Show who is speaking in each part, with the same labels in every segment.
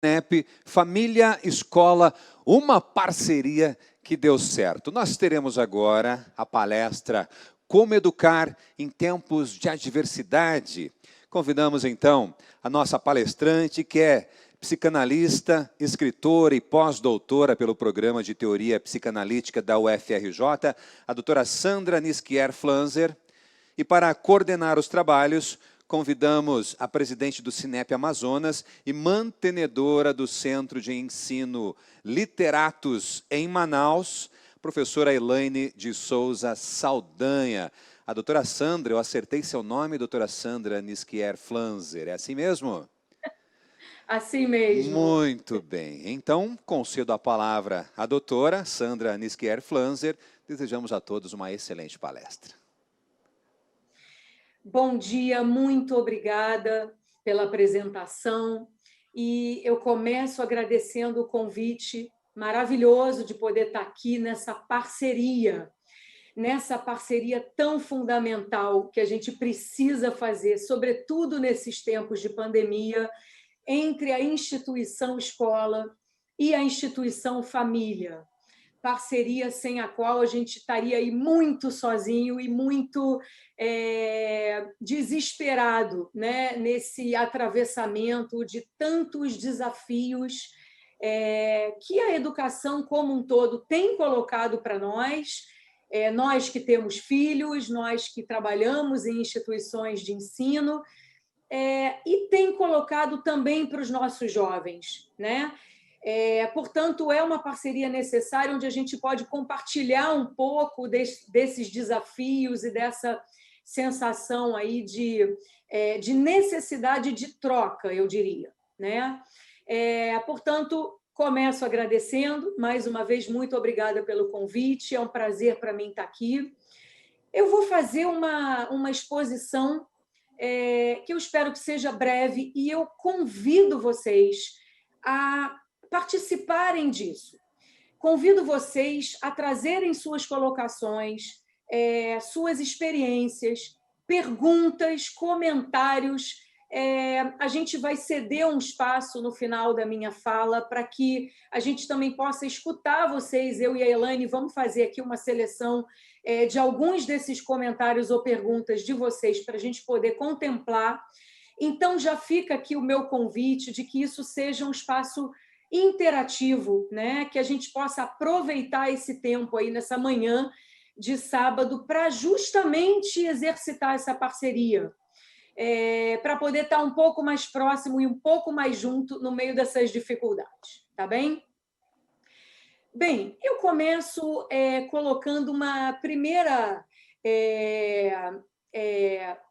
Speaker 1: INEP, família, escola, uma parceria que deu certo. Nós teremos agora a palestra Como Educar em Tempos de Adversidade. Convidamos então a nossa palestrante, que é psicanalista, escritora e pós-doutora pelo Programa de Teoria Psicanalítica da UFRJ, a doutora Sandra Nisquier Flanzer. E para coordenar os trabalhos, convidamos a presidente do Cinep Amazonas e mantenedora do Centro de Ensino Literatus em Manaus, professora Elaine de Souza Saldanha. A doutora Sandra, eu acertei seu nome, doutora Sandra Nisquier Flanzer, é assim mesmo?
Speaker 2: Assim mesmo.
Speaker 1: Muito bem. Então, concedo a palavra à doutora Sandra Nisquier Flanzer. Desejamos a todos uma excelente palestra.
Speaker 2: Bom dia, muito obrigada pela apresentação. E eu começo agradecendo o convite maravilhoso de poder estar aqui nessa parceria tão fundamental que a gente precisa fazer, sobretudo nesses tempos de pandemia, entre a instituição escola e a instituição família. Parceria sem a qual a gente estaria aí muito sozinho e muito desesperado, né? Nesse atravessamento de tantos desafios que a educação como um todo tem colocado para nós, nós que temos filhos, nós que trabalhamos em instituições de ensino, e tem colocado também para os nossos jovens, né? Portanto, é uma parceria necessária onde a gente pode compartilhar um pouco desses desafios e dessa sensação aí de necessidade de troca, eu diria, né? Portanto, começo agradecendo, mais uma vez, muito obrigada pelo convite, é um prazer para mim estar aqui. Eu vou fazer uma exposição que eu espero que seja breve, e eu convido vocês a participarem disso. Convido vocês a trazerem suas colocações, suas experiências, perguntas, comentários. A gente vai ceder um espaço no final da minha fala para que a gente também possa escutar vocês, eu e a Elaine, vamos fazer aqui uma seleção de alguns desses comentários ou perguntas de vocês para a gente poder contemplar. Então, já fica aqui o meu convite de que isso seja um espaço interativo, né? Que a gente possa aproveitar esse tempo aí nessa manhã de sábado para justamente exercitar essa parceria, para poder estar um pouco mais próximo e um pouco mais junto no meio dessas dificuldades, tá bem? Bem, eu começo colocando uma primeira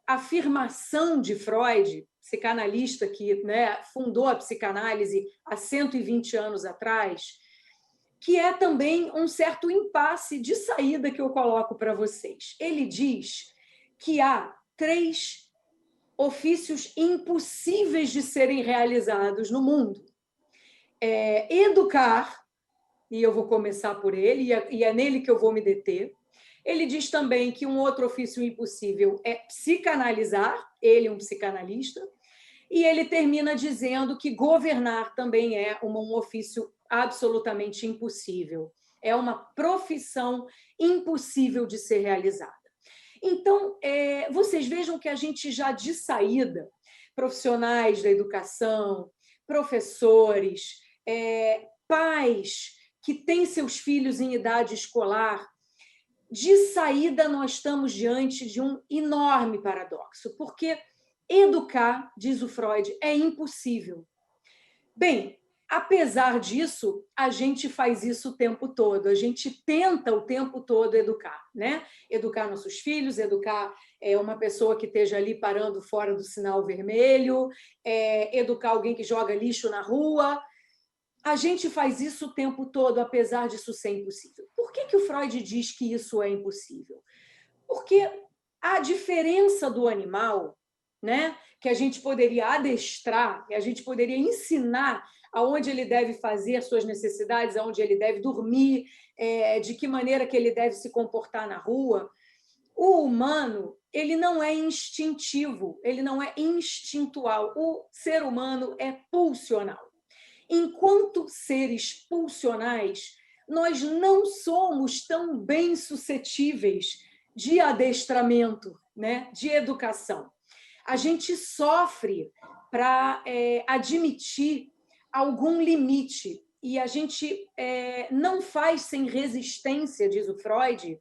Speaker 2: afirmação de Freud, psicanalista que, né, fundou a psicanálise há 120 anos atrás, que é também um certo impasse de saída que eu coloco para vocês. Ele diz que há 3 ofícios impossíveis de serem realizados no mundo. Educar, e eu vou começar por ele, e é nele que eu vou me deter. Ele diz também que um outro ofício impossível é psicanalizar, ele é um psicanalista, e ele termina dizendo que governar também é um ofício absolutamente impossível. É uma profissão impossível de ser realizada. Então, vocês vejam que a gente já de saída, profissionais da educação, professores, pais que têm seus filhos em idade escolar, de saída nós estamos diante de um enorme paradoxo, porque educar, diz o Freud, é impossível. Bem, apesar disso, a gente faz isso o tempo todo, a gente tenta o tempo todo educar, né? Educar nossos filhos, educar uma pessoa que esteja ali parando fora do sinal vermelho, educar alguém que joga lixo na rua. A gente faz isso o tempo todo, apesar disso ser impossível. Por que o Freud diz que isso é impossível? Porque a diferença do animal, né, que a gente poderia adestrar, que a gente poderia ensinar aonde ele deve fazer suas necessidades, aonde ele deve dormir, de que maneira que ele deve se comportar na rua, o humano, ele não é instintivo, ele não é instintual. O ser humano é pulsional. Enquanto seres pulsionais, nós não somos tão bem suscetíveis de adestramento, né? De educação. A gente sofre para admitir algum limite, e a gente não faz sem resistência, diz o Freud,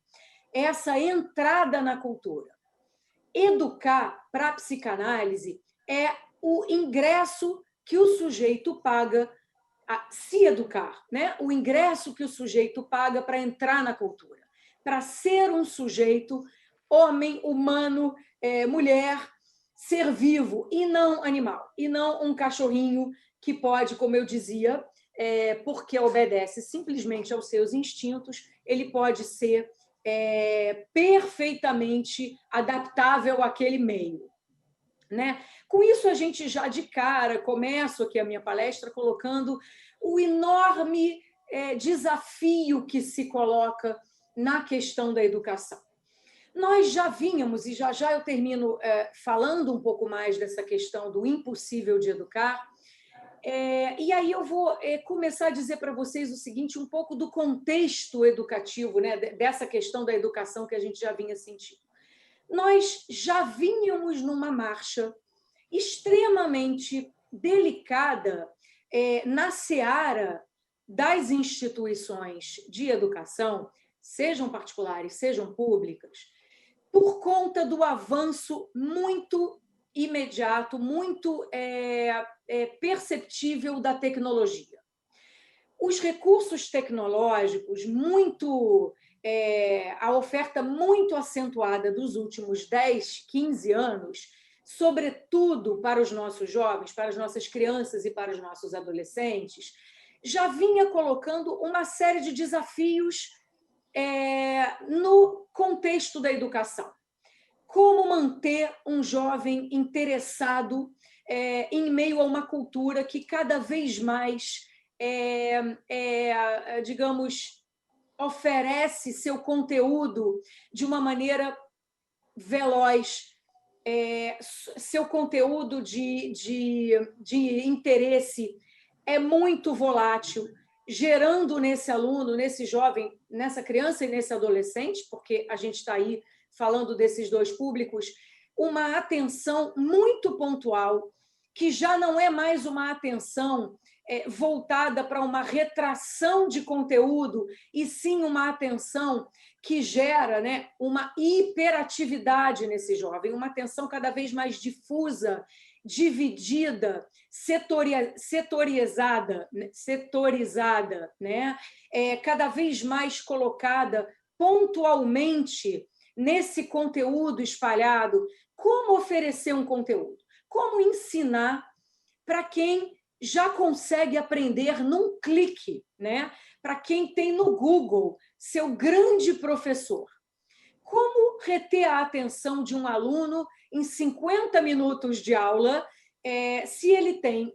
Speaker 2: essa entrada na cultura. Educar para a psicanálise é o ingresso que o sujeito paga a se educar, né? O ingresso que o sujeito paga para entrar na cultura, para ser um sujeito, homem, humano, mulher, ser vivo e não animal, e não um cachorrinho que pode, como eu dizia, porque obedece simplesmente aos seus instintos, ele pode ser perfeitamente adaptável àquele meio. Né? Com isso, a gente já de cara, começo aqui a minha palestra colocando o enorme desafio que se coloca na questão da educação. Nós já vínhamos, e já já eu termino falando um pouco mais dessa questão do impossível de educar, e aí eu vou começar a dizer para vocês o seguinte, um pouco do contexto educativo, né, dessa questão da educação que a gente já vinha sentindo. Nós já vínhamos numa marcha extremamente delicada na seara das instituições de educação, sejam particulares, sejam públicas, por conta do avanço muito imediato, muito perceptível da tecnologia. Os recursos tecnológicos, a oferta muito acentuada dos últimos 10, 15 anos, sobretudo para os nossos jovens, para as nossas crianças e para os nossos adolescentes, já vinha colocando uma série de desafios no contexto da educação. Como manter um jovem interessado em meio a uma cultura que cada vez mais, digamos, oferece seu conteúdo de uma maneira veloz, seu conteúdo de interesse é muito volátil, gerando nesse aluno, nesse jovem, nessa criança e nesse adolescente, porque a gente está aí falando desses dois públicos, uma atenção muito pontual, que já não é mais uma atenção voltada para uma retração de conteúdo, e sim uma atenção que gera, né, uma hiperatividade nesse jovem, uma atenção cada vez mais difusa, dividida, setorizada, né? Cada vez mais colocada pontualmente nesse conteúdo espalhado. Como oferecer um conteúdo? Como ensinar para quem já consegue aprender num clique, né? Para quem tem no Google seu grande professor. Como reter a atenção de um aluno em 50 minutos de aula, se ele tem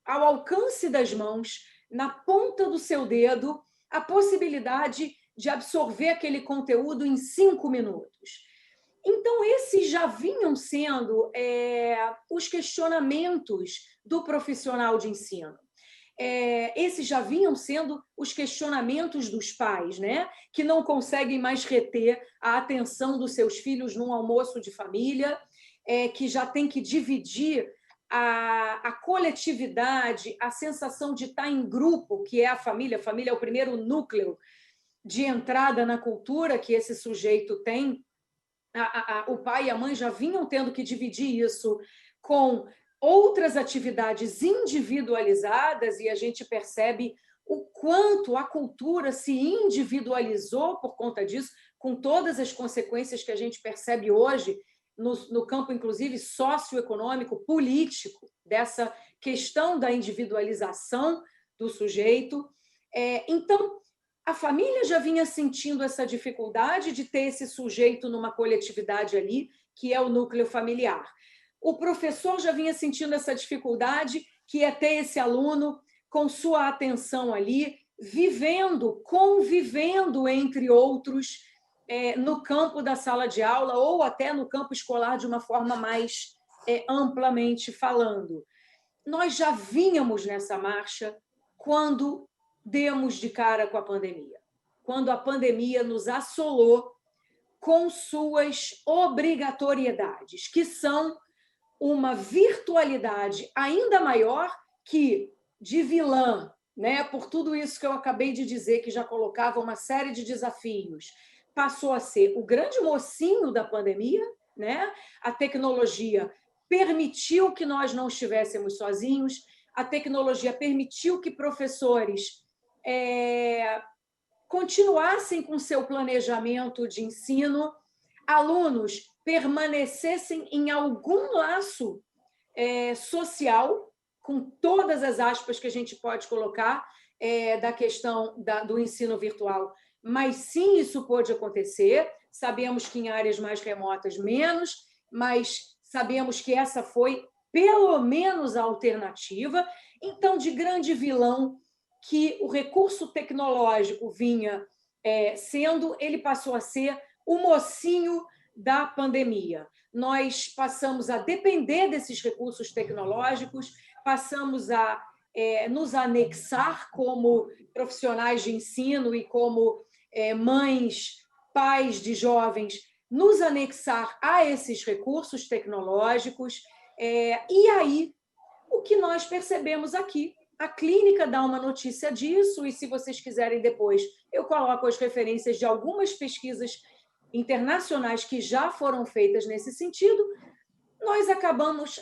Speaker 2: ao alcance das mãos, na ponta do seu dedo, a possibilidade de absorver aquele conteúdo em 5 minutos? Então, esses já vinham sendo os questionamentos do profissional de ensino. Esses já vinham sendo os questionamentos dos pais, né? Que não conseguem mais reter a atenção dos seus filhos num almoço de família, que já tem que dividir a coletividade, a sensação de estar em grupo, que é a família. A família é o primeiro núcleo de entrada na cultura que esse sujeito tem. O pai e a mãe já vinham tendo que dividir isso com outras atividades individualizadas, e a gente percebe o quanto a cultura se individualizou por conta disso, com todas as consequências que a gente percebe hoje no campo, inclusive, socioeconômico, político, dessa questão da individualização do sujeito. Então, a família já vinha sentindo essa dificuldade de ter esse sujeito numa coletividade ali, que é o núcleo familiar. O professor já vinha sentindo essa dificuldade, que é ter esse aluno com sua atenção ali, convivendo entre outros, no campo da sala de aula ou até no campo escolar de uma forma mais amplamente falando. nós já vínhamos nessa marcha quando demos de cara com a pandemia, quando a pandemia nos assolou com suas obrigatoriedades, que são uma virtualidade ainda maior que de vilã, né? Por tudo isso que eu acabei de dizer, que já colocava uma série de desafios, passou a ser o grande mocinho da pandemia, né? A tecnologia permitiu que nós não estivéssemos sozinhos, a tecnologia permitiu que professores continuassem com seu planejamento de ensino, alunos permanecessem em algum laço social, com todas as aspas que a gente pode colocar da questão do ensino virtual, mas sim, isso pôde acontecer. Sabemos que em áreas mais remotas menos, mas sabemos que essa foi pelo menos a alternativa. Então, de grande vilão que o recurso tecnológico vinha sendo, ele passou a ser o mocinho da pandemia. Nós passamos a depender desses recursos tecnológicos, passamos a nos anexar como profissionais de ensino e como mães, pais de jovens, nos anexar a esses recursos tecnológicos. E aí, o que nós percebemos aqui? A clínica dá uma notícia disso, e se vocês quiserem depois, eu coloco as referências de algumas pesquisas internacionais que já foram feitas nesse sentido. Nós acabamos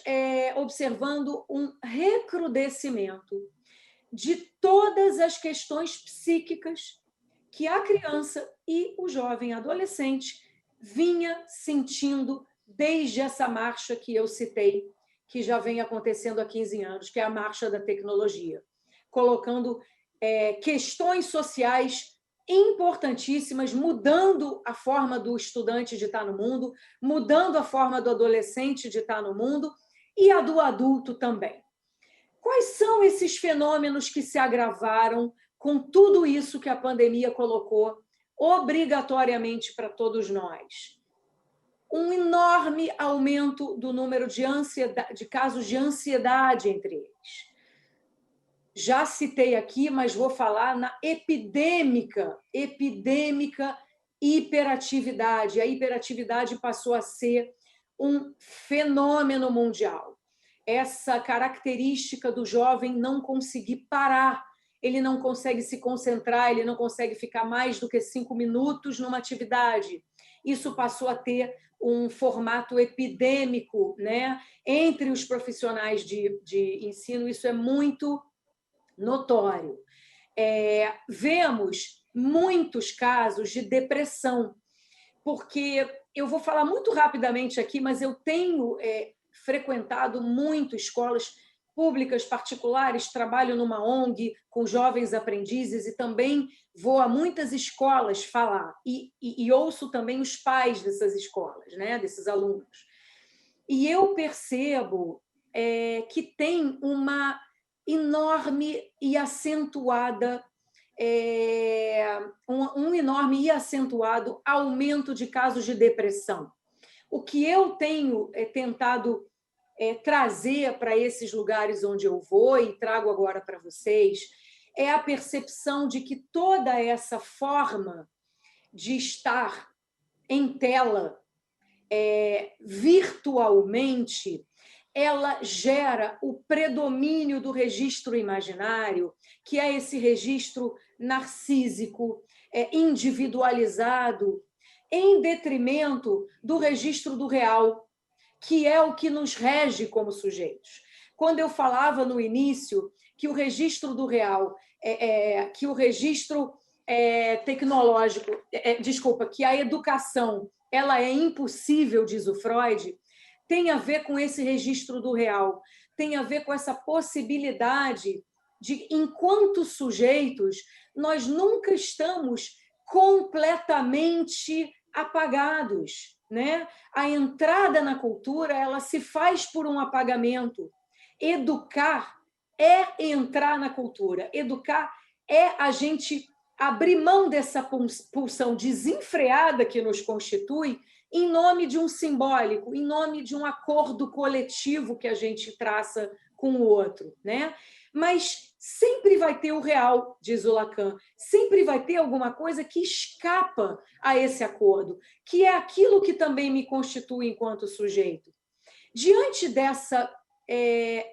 Speaker 2: observando um recrudescimento de todas as questões psíquicas que a criança e o jovem adolescente vinha sentindo desde essa marcha que eu citei, que já vem acontecendo há 15 anos, que é a marcha da tecnologia, colocando questões sociais importantíssimas, mudando a forma do estudante de estar no mundo, mudando a forma do adolescente de estar no mundo e a do adulto também. Quais são esses fenômenos que se agravaram com tudo isso que a pandemia colocou obrigatoriamente para todos nós? Um enorme aumento do número de casos de ansiedade entre eles. Já citei aqui, mas vou falar na epidêmica hiperatividade. A hiperatividade passou a ser um fenômeno mundial. Essa característica do jovem não conseguir parar, ele não consegue se concentrar, ele não consegue ficar mais do que 5 minutos numa atividade. Isso passou a ter um formato epidêmico, né? Entre os profissionais de ensino, isso é muito notório. Vemos muitos casos de depressão, porque eu vou falar muito rapidamente aqui, mas eu tenho frequentado muito escolas públicas, particulares, trabalho numa ONG com jovens aprendizes e também vou a muitas escolas falar e ouço também os pais dessas escolas, né, desses alunos. E eu percebo que tem uma enorme e acentuada um enorme e acentuado aumento de casos de depressão. O que eu tenho tentado trazer para esses lugares onde eu vou e trago agora para vocês é a percepção de que toda essa forma de estar em tela virtualmente, ela gera o predomínio do registro imaginário, que é esse registro narcísico, individualizado, em detrimento do registro do real, que é o que nos rege como sujeitos. Quando eu falava no início que o registro do real, que o registro tecnológico, que a educação ela é impossível, diz o Freud, tem a ver com esse registro do real, tem a ver com essa possibilidade de, enquanto sujeitos, nós nunca estamos completamente apagados, né? A entrada na cultura, ela se faz por um apagamento. Educar é entrar na cultura. Educar é a gente abrir mão dessa pulsão desenfreada que nos constitui em nome de um simbólico, em nome de um acordo coletivo que a gente traça com o outro, né? Mas sempre vai ter o real, diz o Lacan, sempre vai ter alguma coisa que escapa a esse acordo, que é aquilo que também me constitui enquanto sujeito. Diante dessa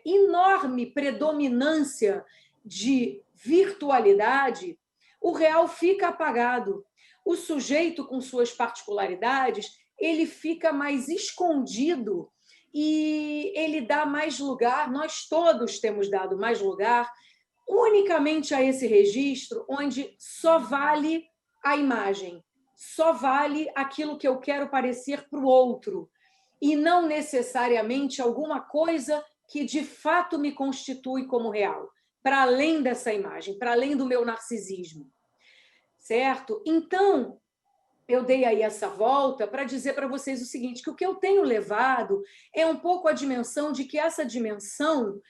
Speaker 2: enorme predominância de virtualidade, o real fica apagado. O sujeito, com suas particularidades, ele fica mais escondido e ele dá mais lugar, nós todos temos dado mais lugar, unicamente a esse registro, onde só vale a imagem, só vale aquilo que eu quero parecer para o outro, e não necessariamente alguma coisa que de fato me constitui como real, para além dessa imagem, para além do meu narcisismo. Certo? Então, eu dei aí essa volta para dizer para vocês o seguinte, que o que eu tenho levado é um pouco a dimensão de que essa dimensão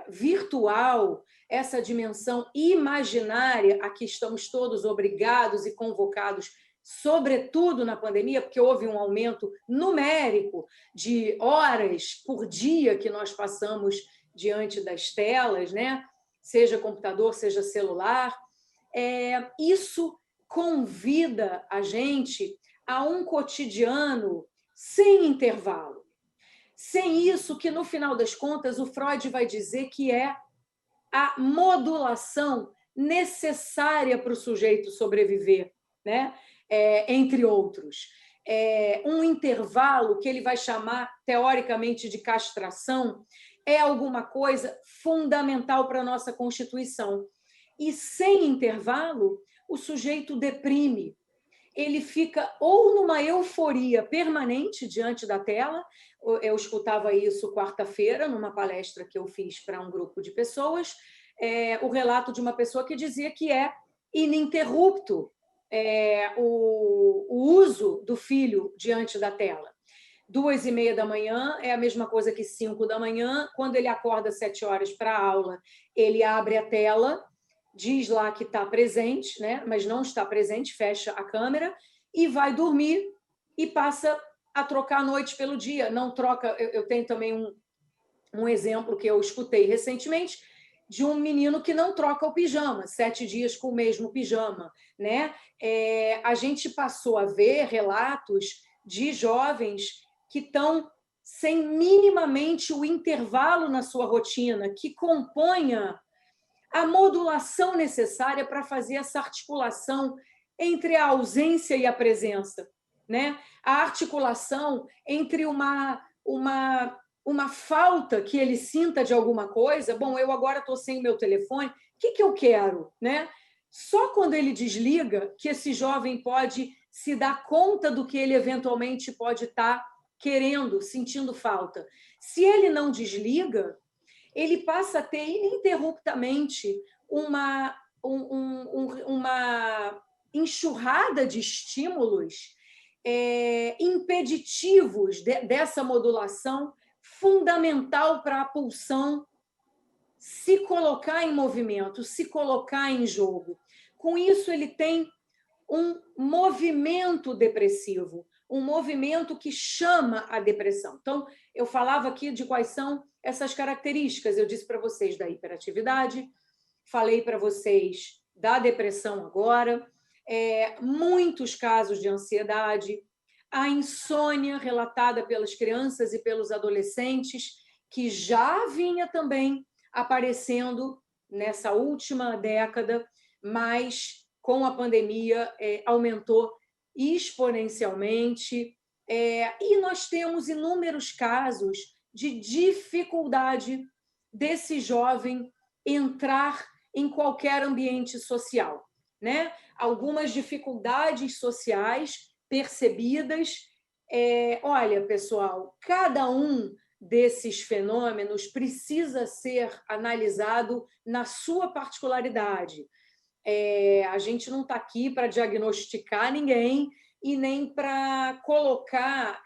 Speaker 2: virtual, essa dimensão imaginária a que estamos todos obrigados e convocados, sobretudo na pandemia, porque houve um aumento numérico de horas por dia que nós passamos diante das telas, né? Seja computador, seja celular. Isso convida a gente a um cotidiano sem intervalo. Sem isso, que no final das contas o Freud vai dizer que é a modulação necessária para o sujeito sobreviver, né? Entre outros. Um intervalo que ele vai chamar, teoricamente, de castração, é alguma coisa fundamental para a nossa constituição. E sem intervalo, o sujeito deprime. Ele fica ou numa euforia permanente diante da tela. Eu escutava isso quarta-feira, numa palestra que eu fiz para um grupo de pessoas, o relato de uma pessoa que dizia que é ininterrupto o uso do filho diante da tela. 2h30 da manhã é a mesma coisa que 5 da manhã. Quando ele acorda às 7 horas para a aula, ele abre a tela, diz lá que está presente, né? Mas não está presente, fecha a câmera e vai dormir e passa a trocar a noite pelo dia. Não troca. Eu tenho também um exemplo que eu escutei recentemente de um menino que não troca o pijama, 7 dias com o mesmo pijama, né? A gente passou a ver relatos de jovens que estão sem minimamente o intervalo na sua rotina, que componha a modulação necessária para fazer essa articulação entre a ausência e a presença, né? A articulação entre uma falta que ele sinta de alguma coisa. Bom, eu agora estou sem o meu telefone, o que eu quero, né? Só quando ele desliga que esse jovem pode se dar conta do que ele eventualmente pode estar querendo, sentindo falta. Se ele não desliga, ele passa a ter ininterruptamente uma enxurrada de estímulos impeditivos dessa modulação fundamental para a pulsão se colocar em movimento, se colocar em jogo. Com isso, ele tem um movimento depressivo, um movimento que chama a depressão. Então, eu falava aqui de quais são essas características. Eu disse para vocês da hiperatividade, falei para vocês da depressão agora, muitos casos de ansiedade, a insônia relatada pelas crianças e pelos adolescentes, que já vinha também aparecendo nessa última década, mas com a pandemia aumentou exponencialmente. E nós temos inúmeros casos de dificuldade desse jovem entrar em qualquer ambiente social, né? Algumas dificuldades sociais percebidas. Olha, pessoal, cada um desses fenômenos precisa ser analisado na sua particularidade. A gente não está aqui para diagnosticar ninguém e nem para colocar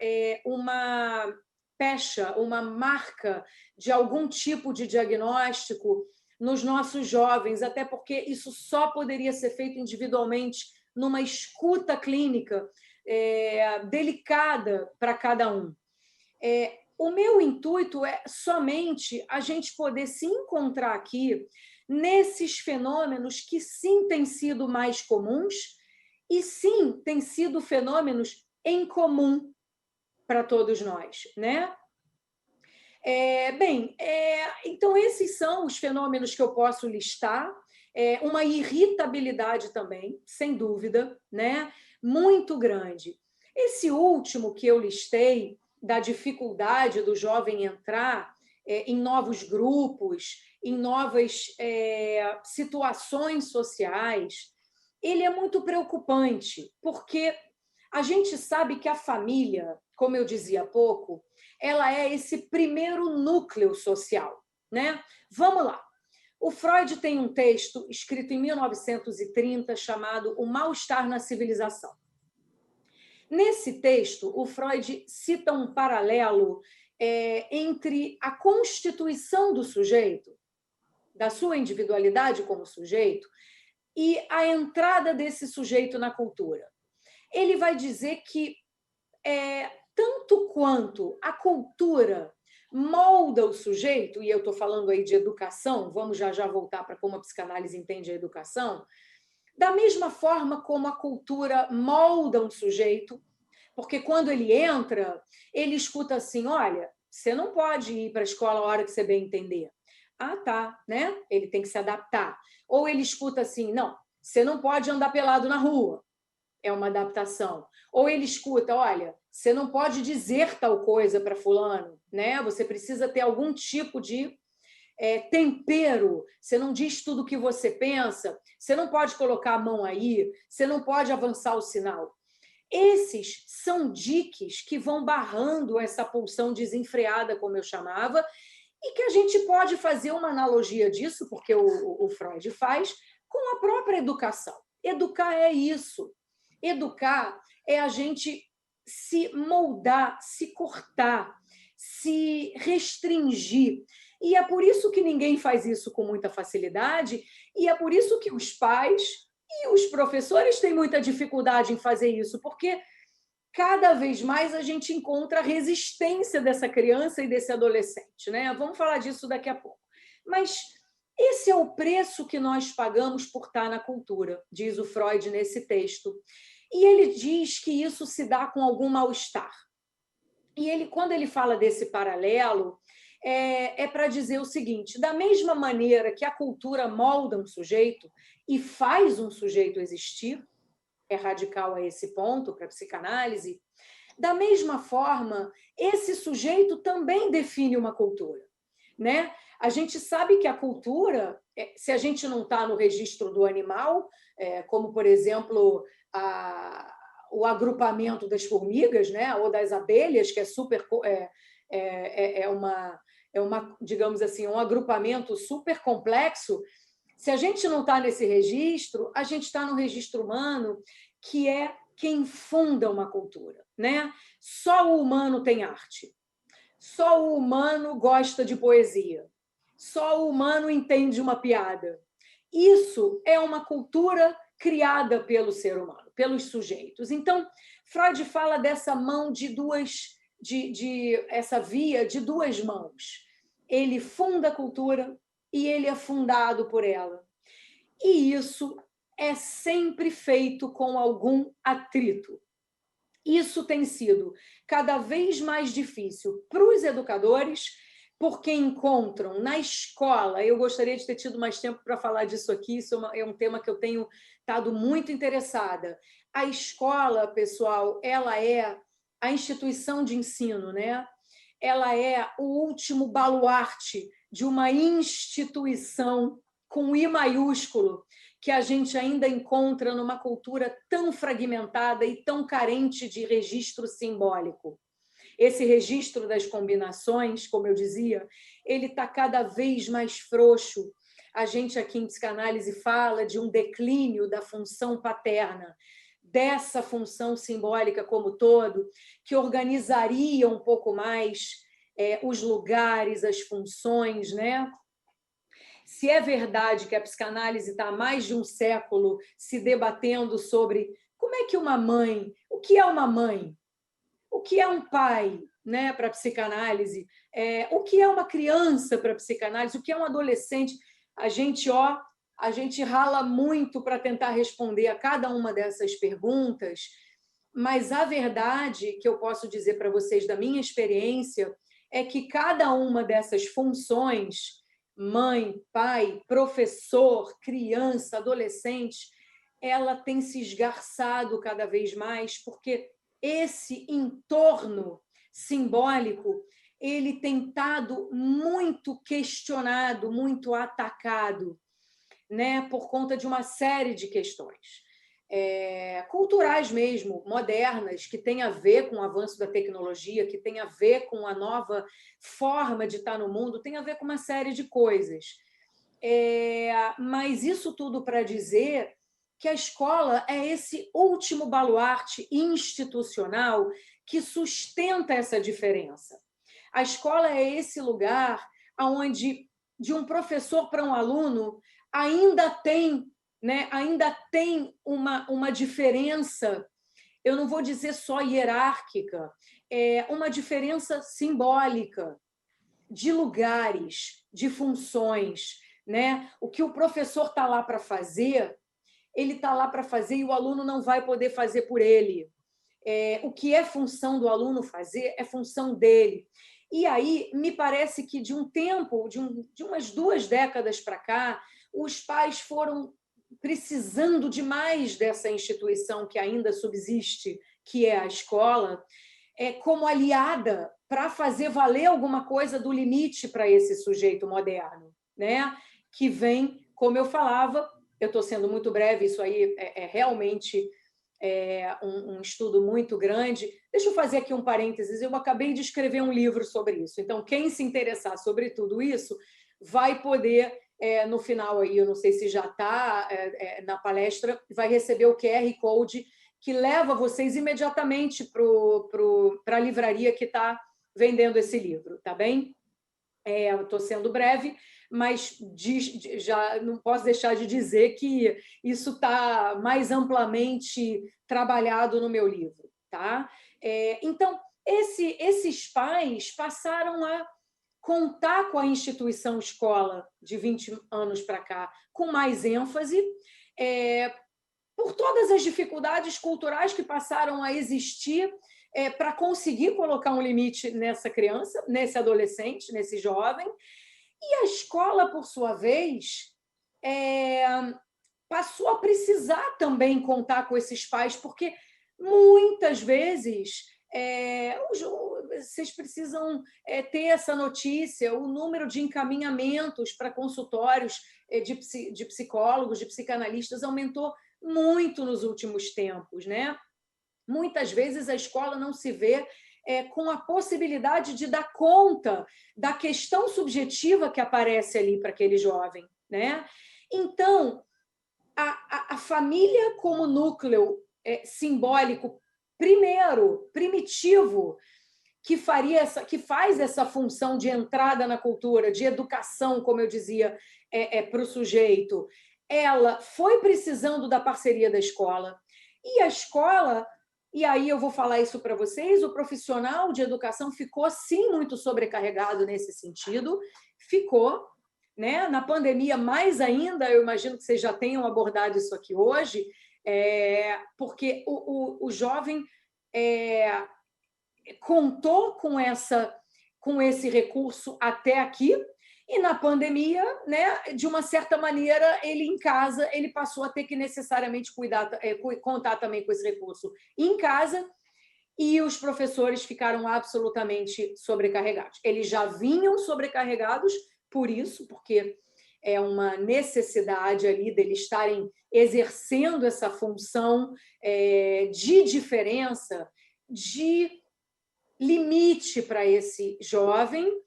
Speaker 2: uma pecha, uma marca de algum tipo de diagnóstico nos nossos jovens, até porque isso só poderia ser feito individualmente, numa escuta clínica delicada para cada um. o meu intuito é somente a gente poder se encontrar aqui nesses fenômenos que sim têm sido mais comuns e sim têm sido fenômenos em comum para todos nós, né? Então esses são os fenômenos que eu posso listar. Uma irritabilidade também, sem dúvida, né? Muito grande. Esse último que eu listei, da dificuldade do jovem entrar em novos grupos, em novas situações sociais, ele é muito preocupante, porque a gente sabe que a família, como eu dizia há pouco, ela é esse primeiro núcleo social, né? Vamos lá. O Freud tem um texto escrito em 1930 chamado O Mal-Estar na Civilização. Nesse texto, o Freud cita um paralelo entre a constituição do sujeito, da sua individualidade como sujeito, e a entrada desse sujeito na cultura. Ele vai dizer que, tanto quanto a cultura molda o sujeito, e eu estou falando aí de educação, vamos já voltar para como a psicanálise entende a educação, da mesma forma como a cultura molda um sujeito, porque quando ele entra, ele escuta assim, olha, você não pode ir para a escola a hora que você bem entender. Ah, tá, né? Ele tem que se adaptar. Ou ele escuta assim, não, você não pode andar pelado na rua. É uma adaptação. Ou ele escuta, olha, você não pode dizer tal coisa para fulano, né? Você precisa ter algum tipo de tempero, você não diz tudo o que você pensa, você não pode colocar a mão aí, você não pode avançar o sinal. Esses são diques que vão barrando essa pulsão desenfreada, como eu chamava, e que a gente pode fazer uma analogia disso, porque o Freud faz, com a própria educação. Educar é isso. Educar é a gente se moldar, se cortar, se restringir. E é por isso que ninguém faz isso com muita facilidade, e é por isso que os pais e os professores têm muita dificuldade em fazer isso, porque cada vez mais a gente encontra a resistência dessa criança e desse adolescente, né? Vamos falar disso daqui a pouco. Mas esse é o preço que nós pagamos por estar na cultura, diz o Freud nesse texto. E ele diz que isso se dá com algum mal-estar. E ele, quando ele fala desse paralelo, para dizer o seguinte, da mesma maneira que a cultura molda um sujeito e faz um sujeito existir, é radical a esse ponto para a psicanálise, da mesma forma, esse sujeito também define uma cultura, né? A gente sabe que a cultura, se a gente não está no registro do animal, como, por exemplo, o agrupamento das formigas, né? Ou das abelhas, que é super... digamos assim, um agrupamento super complexo. Se a gente não está nesse registro, a gente está no registro humano, que é quem funda uma cultura, né? Só o humano tem arte. Só o humano gosta de poesia. Só o humano entende uma piada. Isso é uma cultura criada pelo ser humano, pelos sujeitos. Então, Freud fala dessa mão essa via de duas mãos. Ele funda a cultura e ele é fundado por ela. E isso é sempre feito com algum atrito. Isso tem sido cada vez mais difícil para os educadores, porque encontram na escola, eu gostaria de ter tido mais tempo para falar disso aqui, isso é um tema que eu tenho estado muito interessada. A escola, pessoal, ela é a instituição de ensino, né? Ela é o último baluarte de uma instituição com I maiúsculo, que a gente ainda encontra numa cultura tão fragmentada e tão carente de registro simbólico. Esse registro das combinações, como eu dizia, ele está cada vez mais frouxo. A gente aqui em psicanálise fala de um declínio da função paterna, dessa função simbólica como todo, que organizaria um pouco mais os lugares, as funções, né? Se é verdade que a psicanálise está há mais de um século se debatendo sobre como é que uma mãe, o que é uma mãe, o que é um pai, né, para a psicanálise, o que é uma criança para a psicanálise, o que é um adolescente. A gente rala muito para tentar responder a cada uma dessas perguntas, mas a verdade que eu posso dizer para vocês da minha experiência é que cada uma dessas funções, mãe, pai, professor, criança, adolescente, ela tem se esgarçado cada vez mais, porque esse entorno simbólico ele tem estado muito questionado, muito atacado, né, por conta de uma série de questões culturais mesmo, modernas, que tem a ver com o avanço da tecnologia, que tem a ver com a nova forma de estar no mundo, tem a ver com uma série de coisas. Mas isso tudo para dizer que a escola é esse último baluarte institucional que sustenta essa diferença. A escola é esse lugar onde, de um professor para um aluno, ainda tem, né, uma diferença, eu não vou dizer só hierárquica, uma diferença simbólica de lugares, de funções, né? O que o professor está lá para fazer, ele está lá para fazer e o aluno não vai poder fazer por ele. O que é função do aluno fazer é função dele. E aí, me parece que de um tempo, de umas 2 décadas para cá, os pais foram precisando demais dessa instituição que ainda subsiste, que é a escola, como aliada para fazer valer alguma coisa do limite para esse sujeito moderno, né? Que vem, como eu falava, eu estou sendo muito breve, isso aí é realmente um estudo muito grande. Deixa eu fazer aqui um parênteses, eu acabei de escrever um livro sobre isso, então quem se interessar sobre tudo isso vai poder, no final, aí, eu não sei se já está na palestra, vai receber o QR Code que leva vocês imediatamente para a livraria que está vendendo esse livro, tá bem? Eu estou sendo breve, mas já não posso deixar de dizer que isso está mais amplamente trabalhado no meu livro. Tá? Então, esses pais passaram a contar com a instituição escola de 20 anos para cá com mais ênfase, por todas as dificuldades culturais que passaram a existir para conseguir colocar um limite nessa criança, nesse adolescente, nesse jovem. E a escola, por sua vez, passou a precisar também contar com esses pais, porque muitas vezes vocês precisam ter essa notícia, o número de encaminhamentos para consultórios de psicólogos, de psicanalistas, aumentou muito nos últimos tempos, né? Muitas vezes a escola não se vê com a possibilidade de dar conta da questão subjetiva que aparece ali para aquele jovem, né? Então, a família como núcleo simbólico, primeiro, primitivo, que faz essa função de entrada na cultura, de educação, como eu dizia, para o sujeito, ela foi precisando da parceria da escola. E a escola, e aí eu vou falar isso para vocês, o profissional de educação ficou, sim, muito sobrecarregado nesse sentido, ficou, né? Na pandemia, mais ainda, eu imagino que vocês já tenham abordado isso aqui hoje, porque o jovem contou com esse recurso até aqui, e na pandemia, né, de uma certa maneira, ele em casa, ele passou a ter que necessariamente contar também com esse recurso em casa, e os professores ficaram absolutamente sobrecarregados. Eles já vinham sobrecarregados por isso, porque é uma necessidade ali deles estarem exercendo essa função de diferença, de limite para esse jovem,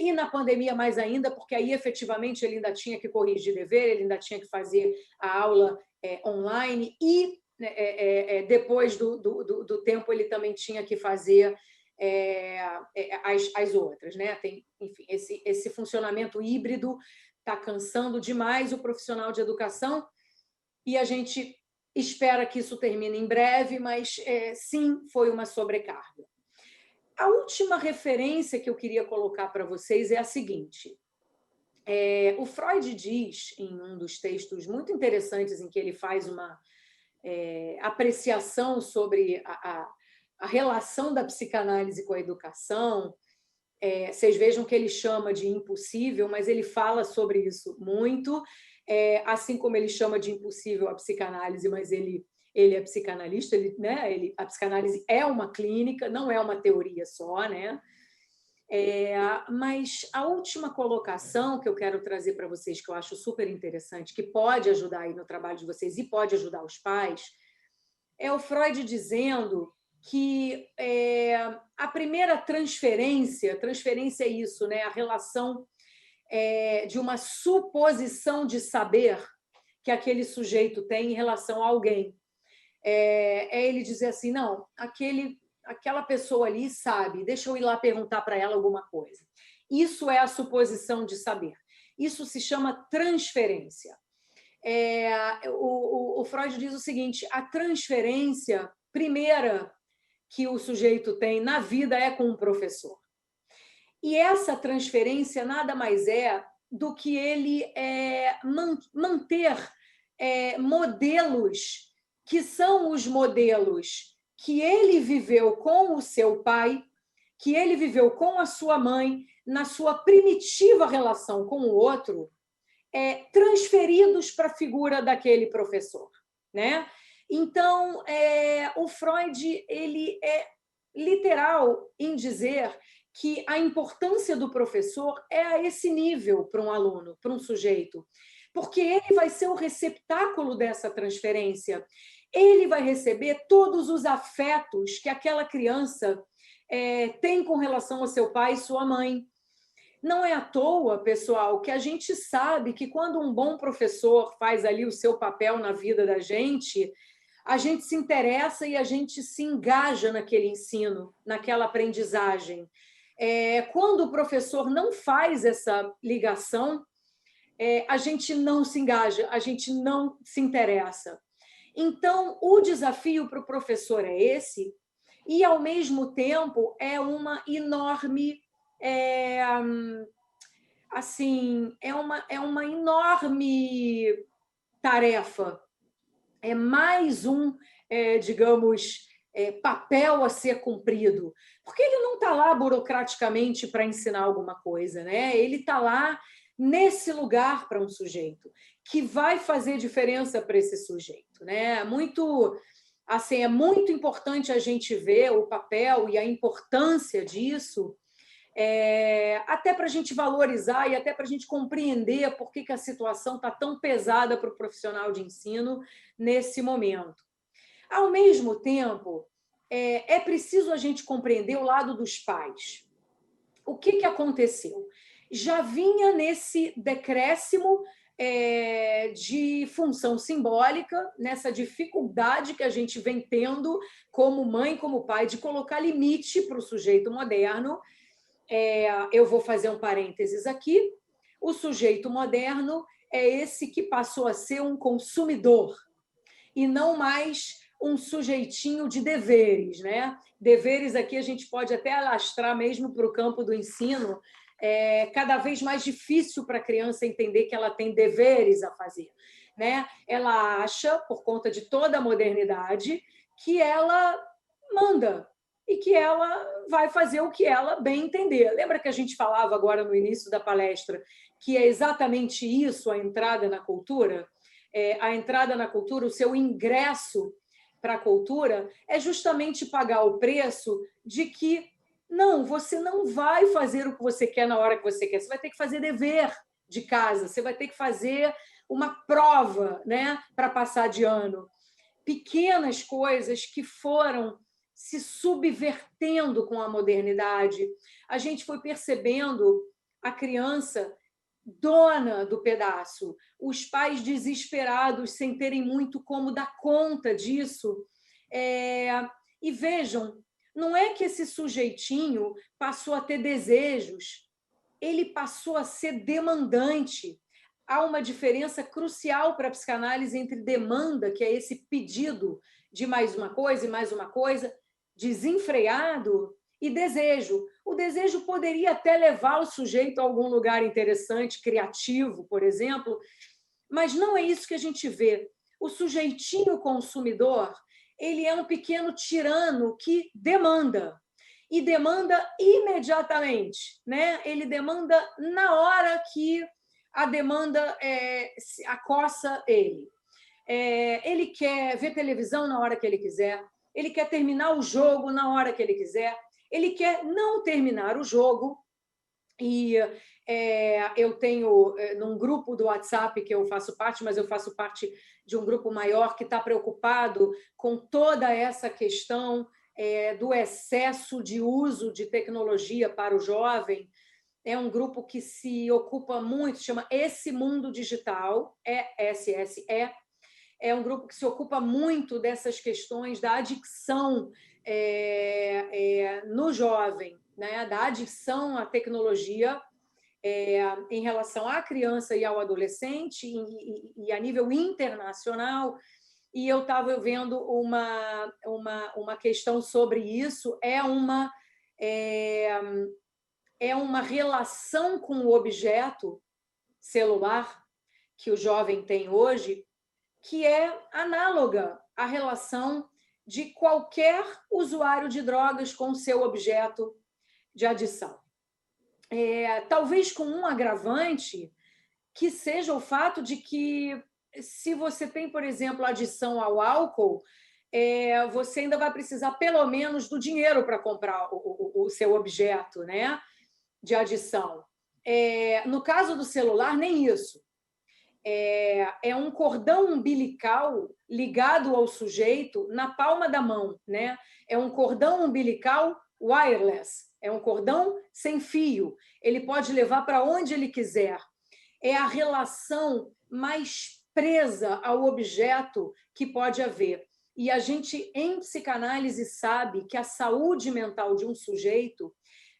Speaker 2: e na pandemia mais ainda, porque aí efetivamente ele ainda tinha que corrigir dever, ele ainda tinha que fazer a aula online e depois do tempo ele também tinha que fazer as outras, né? Tem, enfim, esse funcionamento híbrido está cansando demais o profissional de educação e a gente espera que isso termine em breve, mas sim, foi uma sobrecarga. A última referência que eu queria colocar para vocês é a seguinte. O Freud diz, em um dos textos muito interessantes, em que ele faz uma apreciação sobre a relação da psicanálise com a educação. Vocês vejam que ele chama de impossível, mas ele fala sobre isso muito, assim como ele chama de impossível a psicanálise, mas ele é psicanalista, a psicanálise é uma clínica, não é uma teoria só, né? Mas a última colocação que eu quero trazer para vocês, que eu acho super interessante, que pode ajudar aí no trabalho de vocês e pode ajudar os pais, é o Freud dizendo que a primeira transferência é isso, né? A relação de uma suposição de saber que aquele sujeito tem em relação a alguém. Ele dizer assim, não, aquela pessoa ali sabe, deixa eu ir lá perguntar para ela alguma coisa. Isso é a suposição de saber. Isso se chama transferência. O Freud diz o seguinte, a transferência primeira que o sujeito tem na vida é com um professor. E essa transferência nada mais é do que ele manter modelos que são os modelos que ele viveu com o seu pai, que ele viveu com a sua mãe, na sua primitiva relação com o outro, transferidos para a figura daquele professor, né? Então, o Freud ele é literal em dizer que a importância do professor é a esse nível para um aluno, para um sujeito, porque ele vai ser o receptáculo dessa transferência, ele vai receber todos os afetos que aquela criança tem com relação ao seu pai e sua mãe. Não é à toa, pessoal, que a gente sabe que quando um bom professor faz ali o seu papel na vida da gente, a gente se interessa e a gente se engaja naquele ensino, naquela aprendizagem. Quando o professor não faz essa ligação, a gente não se engaja, a gente não se interessa. Então, o desafio para o professor é esse, e, ao mesmo tempo, é uma enorme... é uma enorme tarefa. É mais um, digamos, papel a ser cumprido. Porque ele não está lá burocraticamente para ensinar alguma coisa, né? Ele está lá nesse lugar para um sujeito, que vai fazer diferença para esse sujeito, né? É muito importante a gente ver o papel e a importância disso, até para a gente valorizar e até para a gente compreender por que a situação está tão pesada para o profissional de ensino nesse momento. Ao mesmo tempo, é preciso a gente compreender o lado dos pais. O que aconteceu? Já vinha nesse decréscimo de função simbólica, nessa dificuldade que a gente vem tendo como mãe, como pai, de colocar limite para o sujeito moderno. Eu vou fazer um parênteses aqui. O sujeito moderno é esse que passou a ser um consumidor e não mais um sujeitinho de deveres, né? Deveres aqui a gente pode até alastrar mesmo para o campo do ensino. Cada vez mais difícil para a criança entender que ela tem deveres a fazer, né? Ela acha, por conta de toda a modernidade, que ela manda e que ela vai fazer o que ela bem entender. Lembra que a gente falava agora no início da palestra que é exatamente isso a entrada na cultura? A entrada na cultura, o seu ingresso para a cultura é justamente pagar o preço de que não, você não vai fazer o que você quer na hora que você quer, você vai ter que fazer dever de casa, você vai ter que fazer uma prova, né, para passar de ano. Pequenas coisas que foram se subvertendo com a modernidade. A gente foi percebendo a criança dona do pedaço, os pais desesperados, sem terem muito como dar conta disso. E vejam, não é que esse sujeitinho passou a ter desejos, ele passou a ser demandante. Há uma diferença crucial para a psicanálise entre demanda, que é esse pedido de mais uma coisa e mais uma coisa, desenfreado, e desejo. O desejo poderia até levar o sujeito a algum lugar interessante, criativo, por exemplo, mas não é isso que a gente vê. O sujeitinho consumidor, ele é um pequeno tirano que demanda, e demanda imediatamente, né? Ele demanda na hora que a demanda acossa ele. Ele quer ver televisão na hora que ele quiser, ele quer terminar o jogo na hora que ele quiser, ele quer não terminar o jogo. E eu tenho, num grupo do WhatsApp que eu faço parte, mas eu faço parte de um grupo maior que está preocupado com toda essa questão do excesso de uso de tecnologia para o jovem. É um grupo que se ocupa muito, chama Esse Mundo Digital, ESSE. É um grupo que se ocupa muito dessas questões da adicção no jovem, né? Da adicção à tecnologia em relação à criança e ao adolescente e a nível internacional. E eu estava vendo uma questão sobre isso. É uma relação com o objeto celular que o jovem tem hoje, que é análoga à relação de qualquer usuário de drogas com o seu objeto de adição. Talvez com um agravante, que seja o fato de que, se você tem, por exemplo, adição ao álcool, você ainda vai precisar, pelo menos, do dinheiro para comprar o seu objeto, né, de adição. No caso do celular, nem isso. É um cordão umbilical ligado ao sujeito na palma da mão, né? É um cordão umbilical wireless, é um cordão sem fio. Ele pode levar para onde ele quiser. É a relação mais presa ao objeto que pode haver. E a gente, em psicanálise, sabe que a saúde mental de um sujeito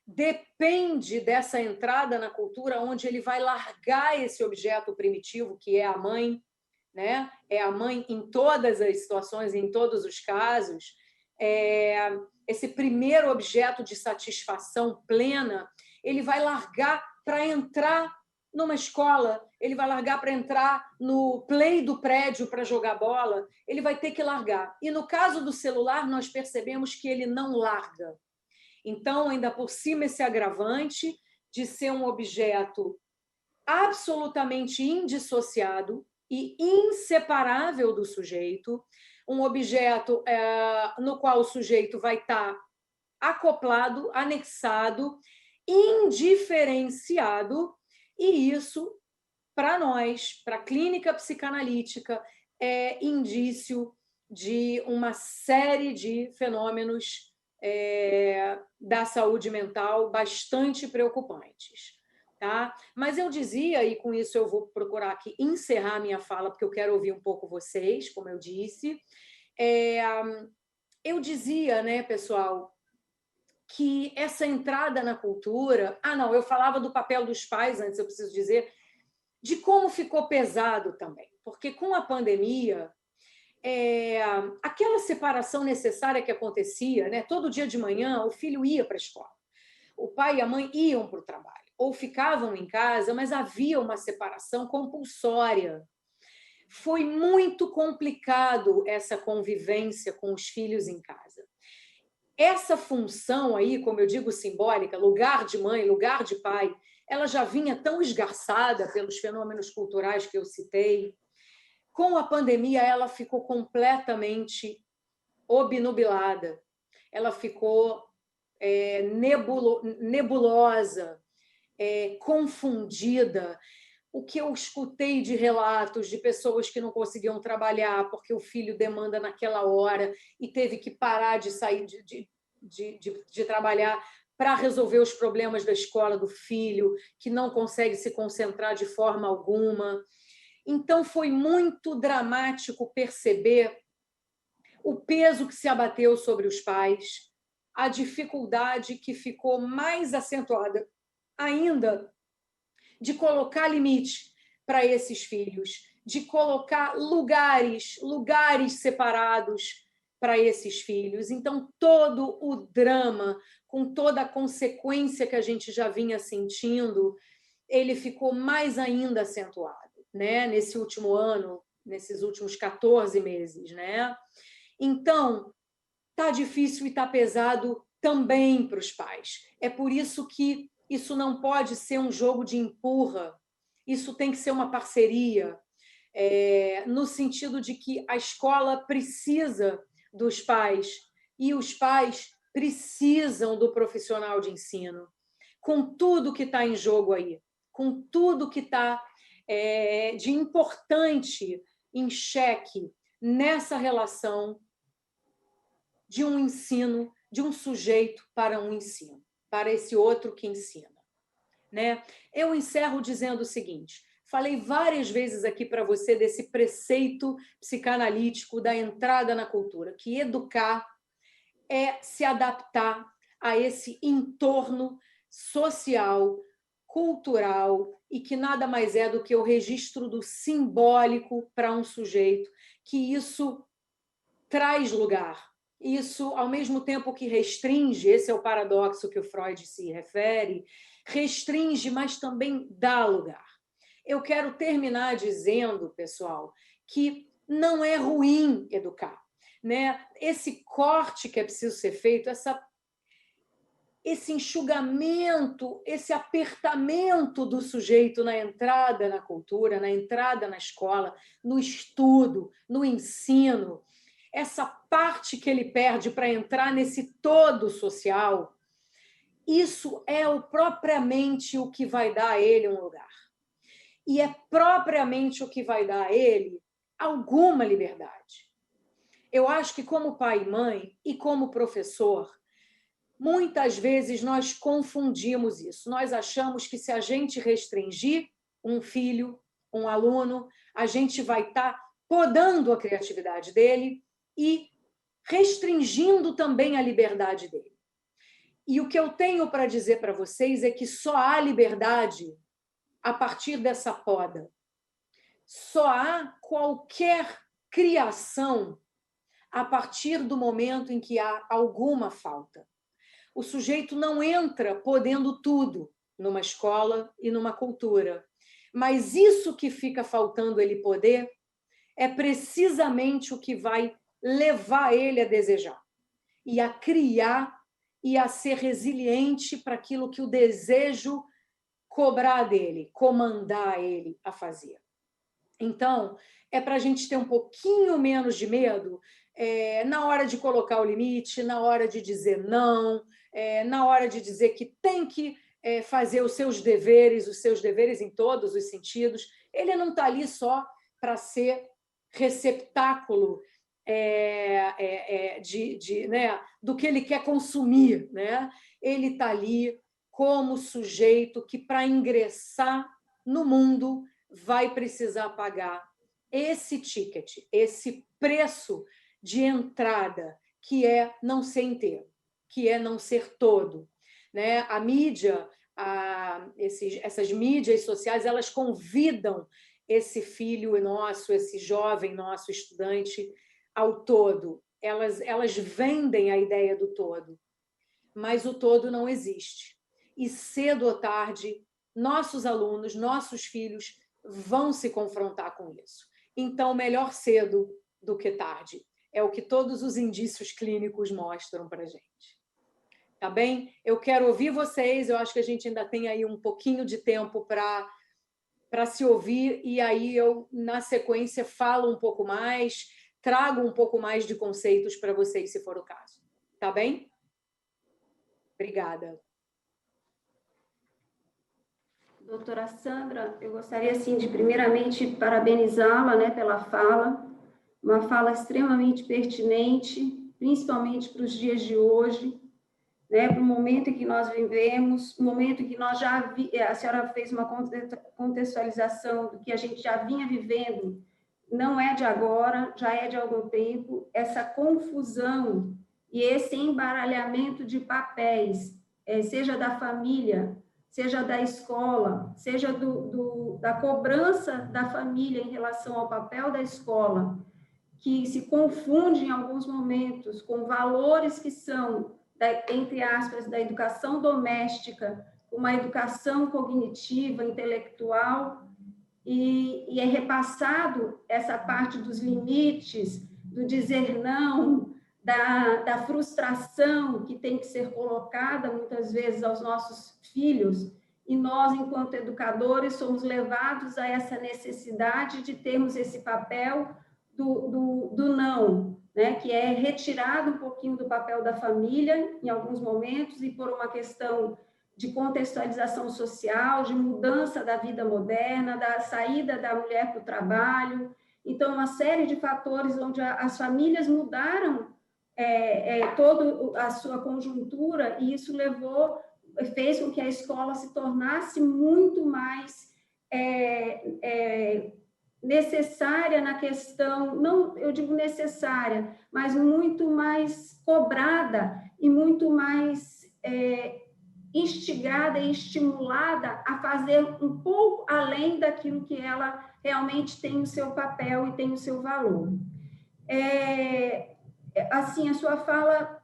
Speaker 2: depende dessa entrada na cultura onde ele vai largar esse objeto primitivo, que é a mãe, né? É a mãe em todas as situações, em todos os casos. Esse primeiro objeto de satisfação plena, ele vai largar para entrar numa escola, ele vai largar para entrar no play do prédio para jogar bola, ele vai ter que largar. E no caso do celular, nós percebemos que ele não larga. Então, ainda por cima, esse agravante de ser um objeto absolutamente indissociado e inseparável do sujeito, um objeto no qual o sujeito vai estar acoplado, anexado, indiferenciado, e isso, para nós, para a clínica psicanalítica, é indício de uma série de fenômenos da saúde mental bastante preocupantes. Tá? Mas eu dizia, e com isso eu vou procurar aqui encerrar a minha fala, porque eu quero ouvir um pouco vocês, como eu disse. Eu dizia, né, pessoal, que essa entrada na cultura... não, eu falava do papel dos pais antes, eu preciso dizer, de como ficou pesado também, porque com a pandemia, aquela separação necessária que acontecia, né? Todo dia de manhã o filho ia para a escola, o pai e a mãe iam para o trabalho, ou ficavam em casa, mas havia uma separação compulsória. Foi muito complicado essa convivência com os filhos em casa. Essa função aí, como eu digo, simbólica, lugar de mãe, lugar de pai, ela já vinha tão esgarçada pelos fenômenos culturais que eu citei. Com a pandemia, ela ficou completamente obnubilada, ela ficou nebulosa, confundida. O que eu escutei de relatos de pessoas que não conseguiam trabalhar porque o filho demanda naquela hora e teve que parar de sair de trabalhar para resolver os problemas da escola do filho, que não consegue se concentrar de forma alguma. Então, foi muito dramático perceber o peso que se abateu sobre os pais, a dificuldade que ficou mais acentuada ainda de colocar limite para esses filhos, de colocar lugares separados para esses filhos. Então, todo o drama, com toda a consequência que a gente já vinha sentindo, ele ficou mais ainda acentuado, né? Nesse último ano, nesses últimos 14 meses, né? Então, tá difícil e tá pesado também para os pais. É por isso que isso não pode ser um jogo de empurra, isso tem que ser uma parceria, no sentido de que a escola precisa dos pais e os pais precisam do profissional de ensino, com tudo que está em jogo aí, com tudo que está de importante em xeque nessa relação de um ensino, de um sujeito para um ensino, para esse outro que ensina, né? Eu encerro dizendo o seguinte: falei várias vezes aqui para você desse preceito psicanalítico da entrada na cultura, que educar é se adaptar a esse entorno social, cultural, e que nada mais é do que o registro do simbólico para um sujeito, que isso traz lugar. Isso, ao mesmo tempo que restringe, esse é o paradoxo que o Freud se refere, restringe, mas também dá lugar. Eu quero terminar dizendo, pessoal, que não é ruim educar, né? Esse corte que é preciso ser feito, esse enxugamento, esse apertamento do sujeito na entrada na cultura, na entrada na escola, no estudo, no ensino, essa parte que ele perde para entrar nesse todo social, isso é propriamente o que vai dar a ele um lugar. E é propriamente o que vai dar a ele alguma liberdade. Eu acho que, como pai e mãe e como professor, muitas vezes nós confundimos isso. Nós achamos que, se a gente restringir um filho, um aluno, a gente vai estar podando a criatividade dele e restringindo também a liberdade dele. E o que eu tenho para dizer para vocês é que só há liberdade a partir dessa poda. Só há qualquer criação a partir do momento em que há alguma falta. O sujeito não entra podendo tudo numa escola e numa cultura. Mas isso que fica faltando ele poder é precisamente o que vai levar ele a desejar e a criar e a ser resiliente para aquilo que o desejo cobrar dele, comandar ele a fazer. Então, é para a gente ter um pouquinho menos de medo na hora de colocar o limite, na hora de dizer não, na hora de dizer que tem que fazer os seus deveres em todos os sentidos. Ele não está ali só para ser receptáculo né, do que ele quer consumir, né? Ele está ali como sujeito que, para ingressar no mundo, vai precisar pagar esse ticket, esse preço de entrada, que é não ser inteiro, que é não ser todo, né? A mídia, essas mídias sociais, elas convidam esse filho nosso, esse jovem nosso estudante ao todo. Elas vendem a ideia do todo, mas o todo não existe. E cedo ou tarde, nossos alunos, nossos filhos vão se confrontar com isso. Então, melhor cedo do que tarde. É o que todos os indícios clínicos mostram para a gente. Tá bem? Eu quero ouvir vocês, eu acho que a gente ainda tem aí um pouquinho de tempo para se ouvir, e aí eu, na sequência, falo um pouco mais, trago um pouco mais de conceitos para vocês, se for o caso. Tá bem? Obrigada.
Speaker 3: Doutora Sandra, eu gostaria, assim, de primeiramente parabenizá-la, né, pela fala, uma fala extremamente pertinente, principalmente para os dias de hoje, né, para o momento em que nós vivemos, o momento em que nós a senhora fez uma contextualização do que a gente já vinha vivendo, não é de agora, já é de algum tempo, essa confusão e esse embaralhamento de papéis, seja da família, seja da escola, seja da cobrança da família em relação ao papel da escola, que se confunde em alguns momentos com valores que são, entre aspas, da educação doméstica, uma educação cognitiva, intelectual, e é repassado essa parte dos limites, do dizer não, da frustração que tem que ser colocada, muitas vezes, aos nossos filhos, e nós, enquanto educadores, somos levados a essa necessidade de termos esse papel do não, né? Que é retirado um pouquinho do papel da família, em alguns momentos, e por uma questão de contextualização social, de mudança da vida moderna, da saída da mulher para o trabalho. Então, uma série de fatores onde as famílias mudaram toda a sua conjuntura, e isso fez com que a escola se tornasse muito mais necessária na questão, não, eu digo necessária, mas muito mais cobrada e muito mais instigada e estimulada a fazer um pouco além daquilo que ela realmente tem o seu papel e tem o seu valor. Assim, a sua fala,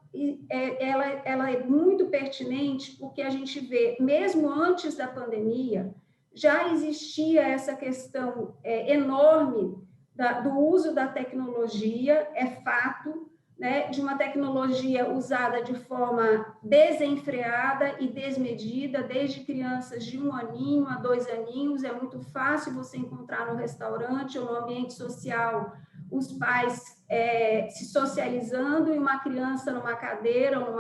Speaker 3: ela é muito pertinente, porque a gente vê, mesmo antes da pandemia, já existia essa questão enorme do uso da tecnologia, é fato, né, de uma tecnologia usada de forma desenfreada e desmedida, desde crianças de 1 aninho a 2 aninhos. É muito fácil você encontrar no restaurante ou no ambiente social os pais se socializando e uma criança numa cadeira ou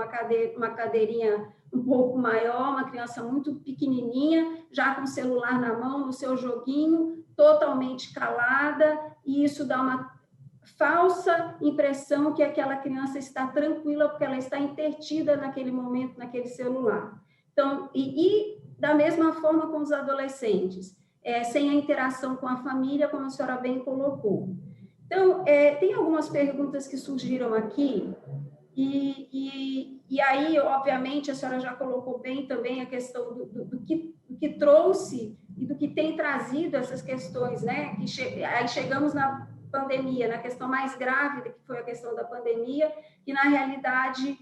Speaker 3: uma cadeirinha um pouco maior, uma criança muito pequenininha, já com o celular na mão, no seu joguinho, totalmente calada, e isso dá uma falsa impressão que aquela criança está tranquila porque ela está intertida naquele momento, naquele celular. Então, e da mesma forma com os adolescentes, sem a interação com a família, como a senhora bem colocou. Então, tem algumas perguntas que surgiram aqui, e aí, obviamente, a senhora já colocou bem também a questão do que trouxe e do que tem trazido essas questões, né? Aí chegamos na pandemia, na questão mais grave, que foi a questão da pandemia, que, na realidade,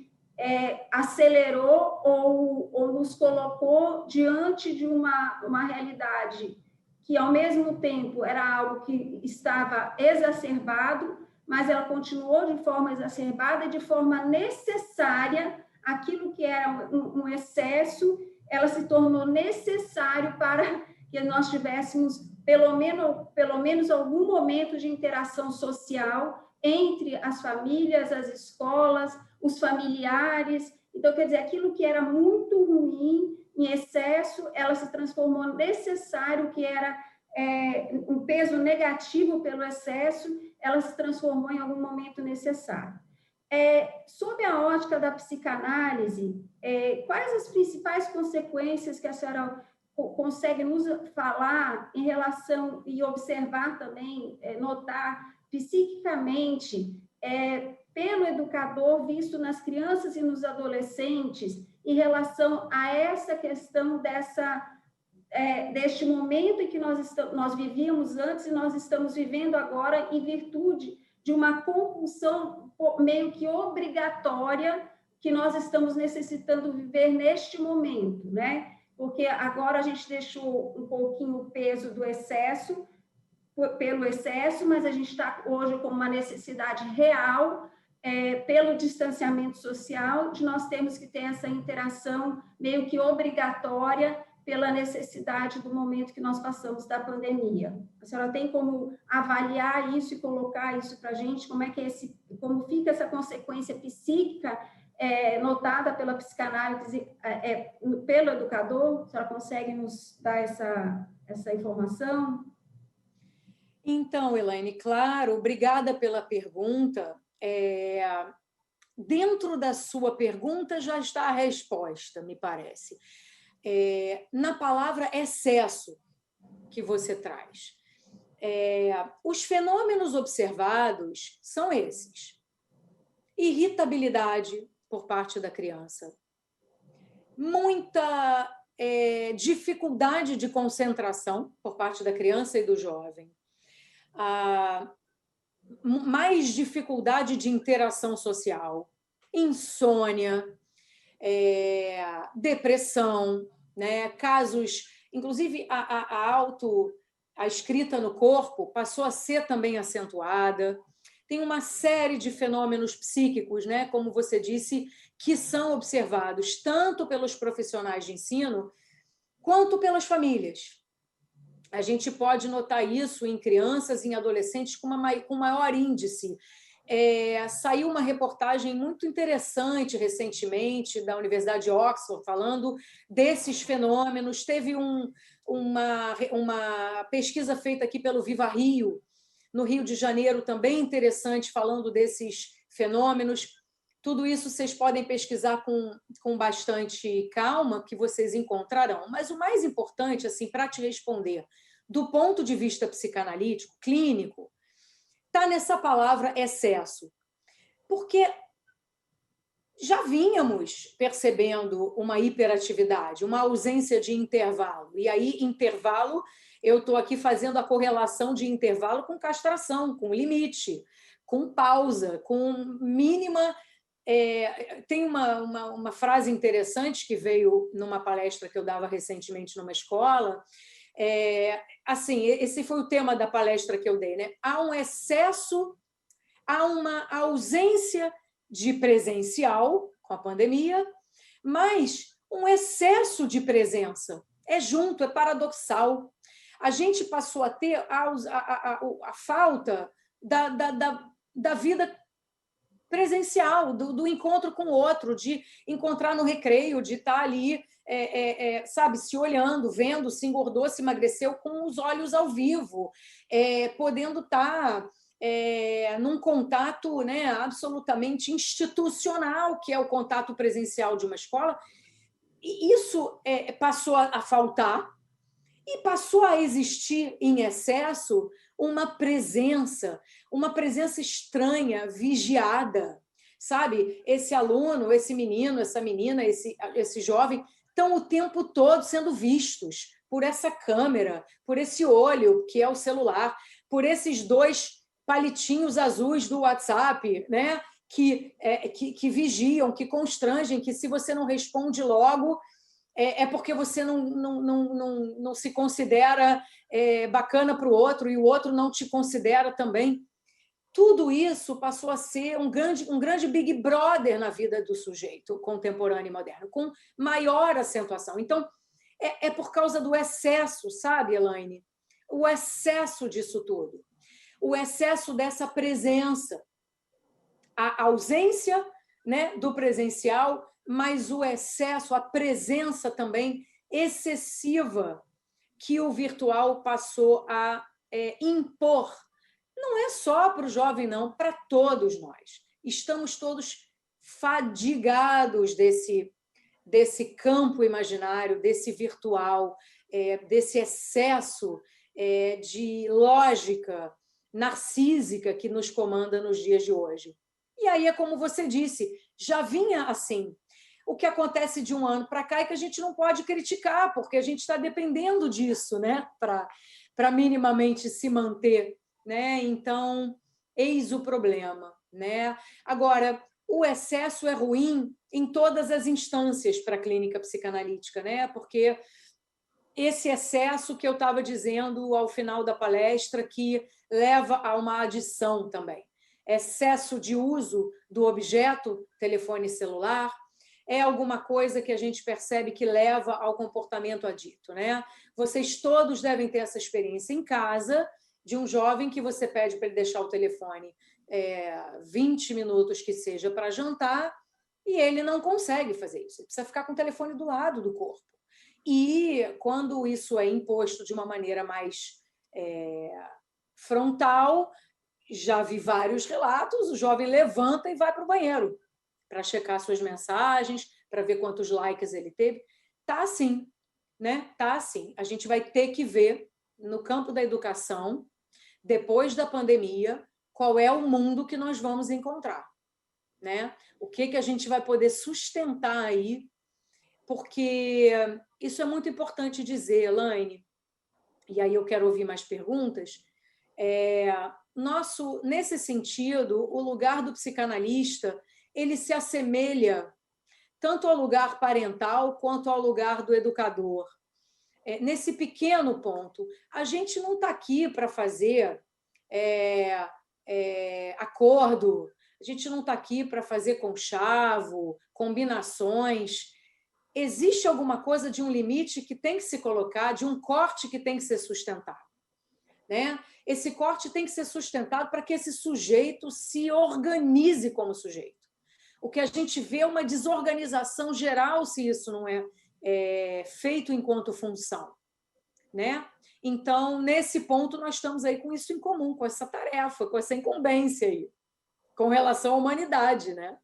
Speaker 3: acelerou ou nos colocou diante de uma realidade que, ao mesmo tempo, era algo que estava exacerbado, mas ela continuou de forma exacerbada e de forma necessária. Aquilo que era um excesso, ela se tornou necessário para que nós tivéssemos pelo menos algum momento de interação social entre as famílias, as escolas, os familiares. Então, quer dizer, aquilo que era muito ruim, em excesso, ela se transformou necessário, que era um peso negativo pelo excesso, ela se transformou em algum momento necessário. Sob a ótica da psicanálise, quais as principais consequências que a senhora consegue nos falar em relação e observar também, notar psiquicamente, pelo educador visto nas crianças e nos adolescentes, em relação a essa questão deste momento em que nós vivíamos antes e nós estamos vivendo agora, em virtude de uma compulsão meio que obrigatória que nós estamos necessitando viver neste momento, né? Porque agora a gente deixou um pouquinho o peso do excesso, pelo excesso, mas a gente está hoje com uma necessidade real, pelo distanciamento social, de nós termos que ter essa interação meio que obrigatória pela necessidade do momento que nós passamos da pandemia. A senhora tem como avaliar isso e colocar isso para a gente? Como fica essa consequência psíquica notada pela psicanálise, pelo educador? A senhora consegue nos dar essa informação?
Speaker 2: Então, Elaine, claro, obrigada pela pergunta. Dentro da sua pergunta já está a resposta, me parece. Na palavra excesso que você traz. Os fenômenos observados são esses: irritabilidade por parte da criança, muita dificuldade de concentração por parte da criança e do jovem, mais dificuldade de interação social, insônia, depressão, né? Casos, inclusive a escrita no corpo passou a ser também acentuada. Tem uma série de fenômenos psíquicos, né, como você disse, que são observados tanto pelos profissionais de ensino quanto pelas famílias. A gente pode notar isso em crianças e em adolescentes com maior índice. Saiu uma reportagem muito interessante recentemente da Universidade de Oxford falando desses fenômenos. Teve uma pesquisa feita aqui pelo Viva Rio, no Rio de Janeiro, também interessante, falando desses fenômenos. Tudo isso vocês podem pesquisar com bastante calma, que vocês encontrarão. Mas o mais importante, assim, para te responder, do ponto de vista psicanalítico, clínico, está nessa palavra excesso. Porque já vínhamos percebendo uma hiperatividade, uma ausência de intervalo. E aí, intervalo, eu estou aqui fazendo a correlação de intervalo com castração, com limite, com pausa, com mínima... tem uma frase interessante que veio numa palestra que eu dava recentemente numa escola. Assim, esse foi o tema da palestra que eu dei, né? Há um excesso, há uma ausência de presencial com a pandemia, mas um excesso de presença. É junto, é paradoxal. A gente passou a ter a falta da vida presencial, do encontro com o outro, de encontrar no recreio, de estar ali, sabe, se olhando, vendo se engordou, se emagreceu com os olhos ao vivo, podendo estar num contato, né, absolutamente institucional, que é o contato presencial de uma escola. E isso passou a faltar e passou a existir em excesso uma presença estranha, vigiada, sabe? Esse aluno, esse menino, essa menina, esse jovem estão o tempo todo sendo vistos por essa câmera, por esse olho, que é o celular, por esses 2 palitinhos azuis do WhatsApp, né? que vigiam, que constrangem, que se você não responde logo, porque você não se considera bacana para o outro e o outro não te considera também. Tudo isso passou a ser um grande Big Brother na vida do sujeito contemporâneo e moderno, com maior acentuação. Então, é por causa do excesso, sabe, Elaine? O excesso disso tudo. O excesso dessa presença. A ausência, né, do presencial, mas o excesso, a presença também excessiva que o virtual passou a impor. Não é só para o jovem, não, para todos nós. Estamos todos fadigados desse campo imaginário, desse virtual, desse excesso de lógica narcísica que nos comanda nos dias de hoje. E aí é como você disse, já vinha assim. O que acontece de um ano para cá é que a gente não pode criticar, porque a gente está dependendo disso, né, para minimamente se manter, né? Então, eis o problema, né? Agora, o excesso é ruim em todas as instâncias para a clínica psicanalítica, né? Porque esse excesso que eu estava dizendo ao final da palestra, que leva a uma adição também. Excesso de uso do objeto, telefone celular, é alguma coisa que a gente percebe que leva ao comportamento adito, né? Vocês todos devem ter essa experiência em casa, de um jovem que você pede para ele deixar o telefone 20 minutos que seja para jantar, e ele não consegue fazer isso. Ele precisa ficar com o telefone do lado do corpo. E quando isso é imposto de uma maneira mais frontal, já vi vários relatos, o jovem levanta e vai para o banheiro para checar suas mensagens, para ver quantos likes ele teve. Tá assim, né? Tá assim. A gente vai ter que ver no campo da educação, depois da pandemia, qual é o mundo que nós vamos encontrar, né? O que a gente vai poder sustentar aí, porque isso é muito importante dizer, Elaine, e aí eu quero ouvir mais perguntas. Nesse sentido, o lugar do psicanalista ele se assemelha tanto ao lugar parental quanto ao lugar do educador. Nesse pequeno ponto, a gente não está aqui para fazer acordo, a gente não está aqui para fazer conchavo, combinações. Existe alguma coisa de um limite que tem que se colocar, de um corte que tem que ser sustentado, né? Esse corte tem que ser sustentado para que esse sujeito se organize como sujeito. O que a gente vê é uma desorganização geral se isso não é feito enquanto função, né? Então, nesse ponto, nós estamos aí com isso em comum, com essa tarefa, com essa incumbência aí, com relação à humanidade, né?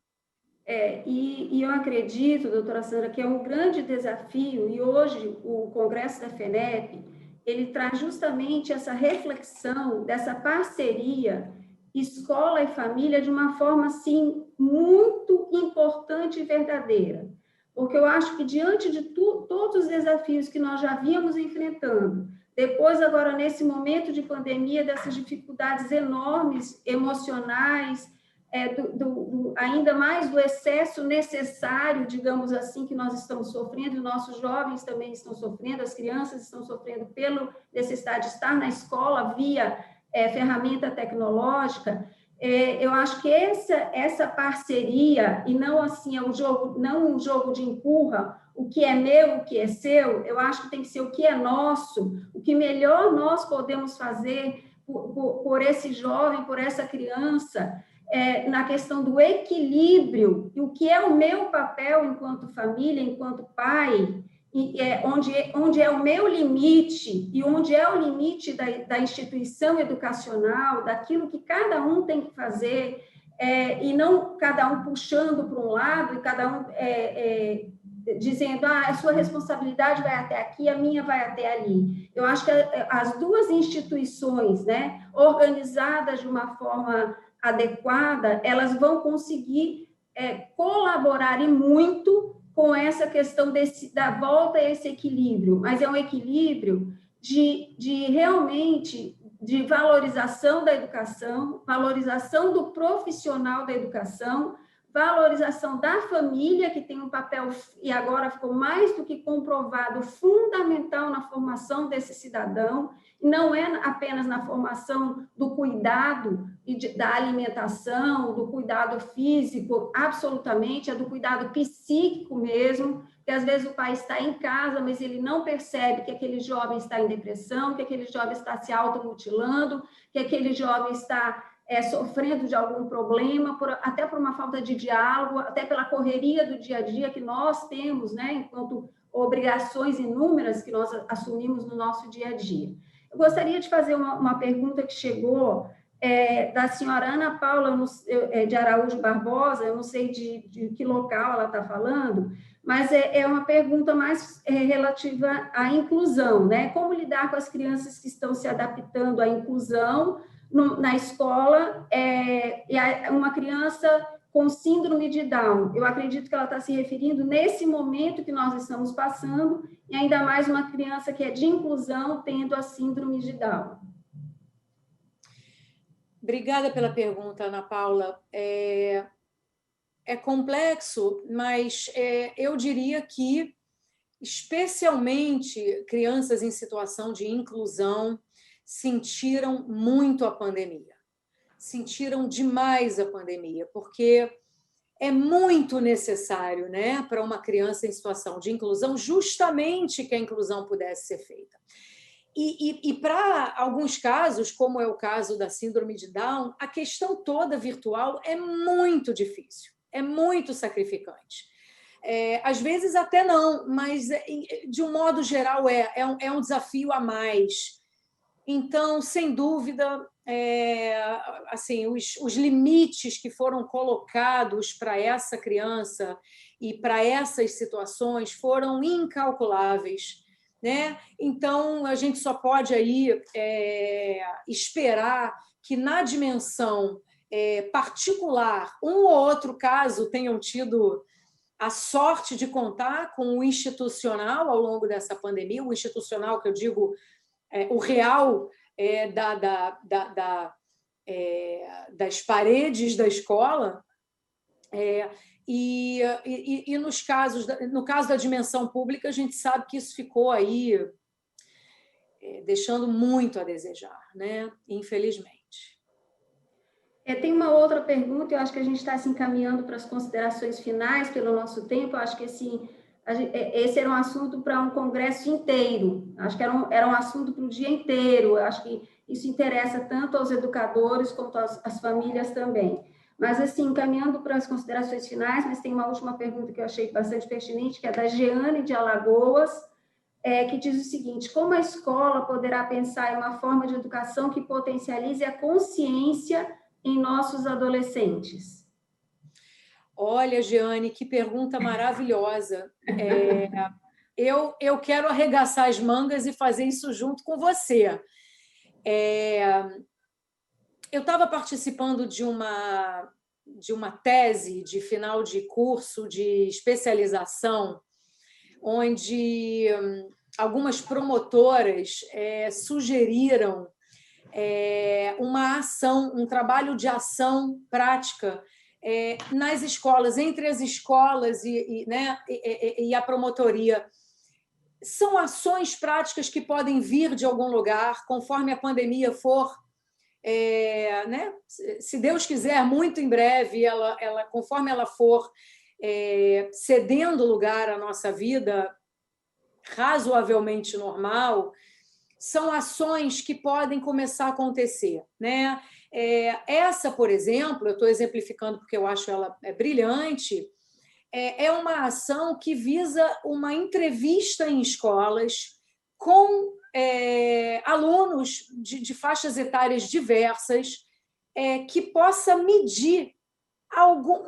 Speaker 3: E eu acredito, doutora Sandra, que é um grande desafio, e hoje o Congresso da FENEP, ele traz justamente essa reflexão dessa parceria escola e família de uma forma, assim, muito importante e verdadeira. Porque eu acho que, diante de todos os desafios que nós já vínhamos enfrentando, depois, agora, nesse momento de pandemia, dessas dificuldades enormes, emocionais, ainda mais do excesso necessário, digamos assim, que nós estamos sofrendo, e nossos jovens também estão sofrendo, as crianças estão sofrendo pela necessidade de estar na escola via ferramenta tecnológica. Eu acho que essa parceria, e não assim, não um jogo de empurra, o que é meu, o que é seu, eu acho que tem que ser o que é nosso, o que melhor nós podemos fazer por esse jovem, por essa criança, na questão do equilíbrio, e o que é o meu papel enquanto família, enquanto pai, onde é o meu limite, e onde é o limite da instituição educacional, daquilo que cada um tem que fazer, e não cada um puxando para um lado, e cada um dizendo, a sua responsabilidade vai até aqui, a minha vai até ali. Eu acho que as duas instituições, né, organizadas de uma forma adequada, elas vão conseguir colaborar e muito com essa questão da volta a esse equilíbrio, mas é um equilíbrio de realmente de valorização da educação, valorização do profissional da educação, valorização da família, que tem um papel, e agora ficou mais do que comprovado, fundamental na formação desse cidadão, e não é apenas na formação do cuidado e da alimentação, do cuidado físico, absolutamente, é do cuidado psíquico mesmo, que às vezes o pai está em casa, mas ele não percebe que aquele jovem está em depressão, que aquele jovem está se automutilando, que aquele jovem está sofrendo de algum problema, até por uma falta de diálogo, até pela correria do dia a dia que nós temos, né, enquanto obrigações inúmeras que nós assumimos no nosso dia a dia. Eu gostaria de fazer uma pergunta que chegou da senhora Ana Paula de Araújo Barbosa, eu não sei de que local ela está falando, mas é uma pergunta mais relativa à inclusão, né? Como lidar com as crianças que estão se adaptando à inclusão na escola, e uma criança com síndrome de Down. Eu acredito que ela está se referindo nesse momento que nós estamos passando, e ainda mais uma criança que é de inclusão tendo a síndrome de Down.
Speaker 2: Obrigada pela pergunta, Ana Paula. É complexo, mas eu diria que, especialmente crianças em situação de inclusão, sentiram muito a pandemia, sentiram demais a pandemia, porque é muito necessário, né, para uma criança em situação de inclusão, justamente que a inclusão pudesse ser feita. E para alguns casos, como é o caso da síndrome de Down, a questão toda virtual é muito difícil, é muito sacrificante. Às vezes até não, mas de um modo geral é um desafio a mais. Então, sem dúvida, assim, os limites que foram colocados para essa criança e para essas situações foram incalculáveis, né? Então, a gente só pode aí esperar que na dimensão particular, um ou outro caso tenham tido a sorte de contar com o institucional ao longo dessa pandemia, o institucional que eu digo, o real, das paredes da escola, no caso da dimensão pública, a gente sabe que isso ficou aí deixando muito a desejar, né? Infelizmente.
Speaker 3: Tem uma outra pergunta, eu acho que a gente está se encaminhando para as considerações finais pelo nosso tempo. Eu acho que assim, esse era um assunto para um congresso inteiro, acho que era um assunto para o dia inteiro. Eu acho que isso interessa tanto aos educadores quanto às famílias também. Mas, assim, encaminhando para as considerações finais, mas tem uma última pergunta que eu achei bastante pertinente, que é da Jeane de Alagoas, que diz o seguinte: como a escola poderá pensar em uma forma de educação que potencialize a consciência em nossos adolescentes?
Speaker 2: Olha, Jeane, que pergunta maravilhosa. Eu quero arregaçar as mangas e fazer isso junto com você. Eu estava participando de uma tese de final de curso de especialização, onde algumas promotoras sugeriram uma ação, um trabalho de ação prática nas escolas, entre as escolas e a promotoria. São ações práticas que podem vir de algum lugar, conforme a pandemia for, se Deus quiser, muito em breve, conforme ela for cedendo lugar à nossa vida razoavelmente normal, são ações que podem começar a acontecer, né? Essa, por exemplo, eu estou exemplificando porque eu acho ela brilhante, é uma ação que visa uma entrevista em escolas com alunos de faixas etárias diversas, que possa medir,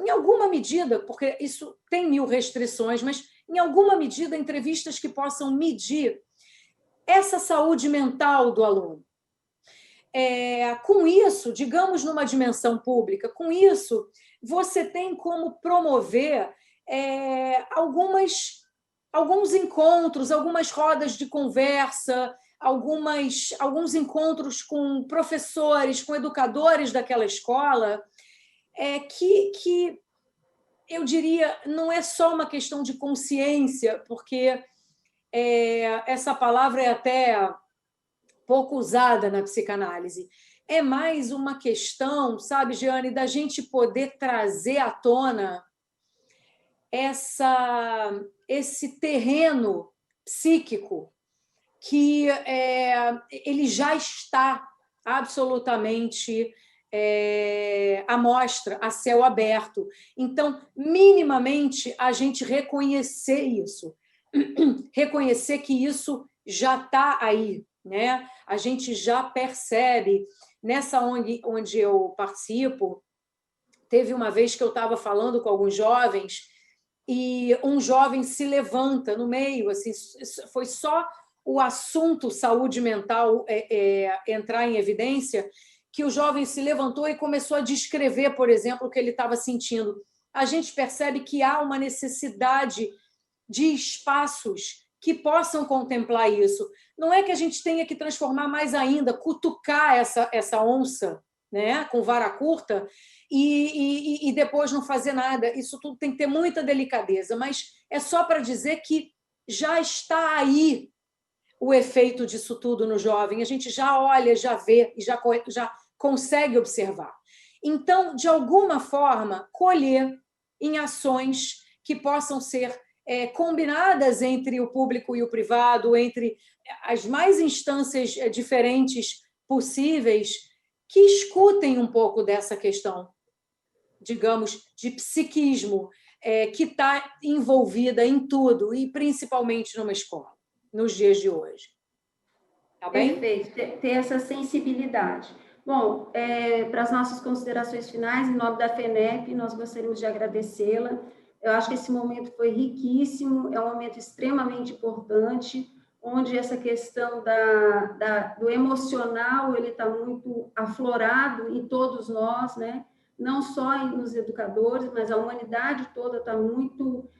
Speaker 2: em alguma medida, porque isso tem 1000 restrições, mas em alguma medida, entrevistas que possam medir essa saúde mental do aluno. Com isso, digamos numa dimensão pública, com isso, você tem como promover alguns encontros, algumas rodas de conversa, alguns encontros com professores, com educadores daquela escola, que eu diria, não é só uma questão de consciência, porque essa palavra é até pouco usada na psicanálise. É mais uma questão, sabe, Jeane, da gente poder trazer à tona esse terreno psíquico que ele já está absolutamente à mostra, a céu aberto. Então, minimamente, a gente reconhecer isso, reconhecer que isso já está aí, né? A gente já percebe. Nessa ONG onde eu participo, teve uma vez que eu estava falando com alguns jovens e um jovem se levanta no meio, assim, foi só o assunto saúde mental entrar em evidência, que o jovem se levantou e começou a descrever, por exemplo, o que ele estava sentindo. A gente percebe que há uma necessidade de espaços que possam contemplar isso. Não é que a gente tenha que transformar mais ainda, cutucar essa onça, né, com vara curta, e depois não fazer nada. Isso tudo tem que ter muita delicadeza, mas é só para dizer que já está aí o efeito disso tudo no jovem. A gente já olha, já vê e já consegue observar. Então, de alguma forma, colher em ações que possam ser combinadas entre o público e o privado, entre as mais instâncias diferentes possíveis, que escutem um pouco dessa questão, digamos, de psiquismo, que está envolvida em tudo, e principalmente numa escola, nos dias de hoje. Tá bem?
Speaker 3: Perfeito, ter essa sensibilidade. Bom, para as nossas considerações finais, em nome da FENEP, nós gostaríamos de agradecê-la. Eu acho que esse momento foi riquíssimo, é um momento extremamente importante, onde essa questão do emocional ele está muito aflorado em todos nós, né? Não só nos educadores, mas a humanidade toda está muito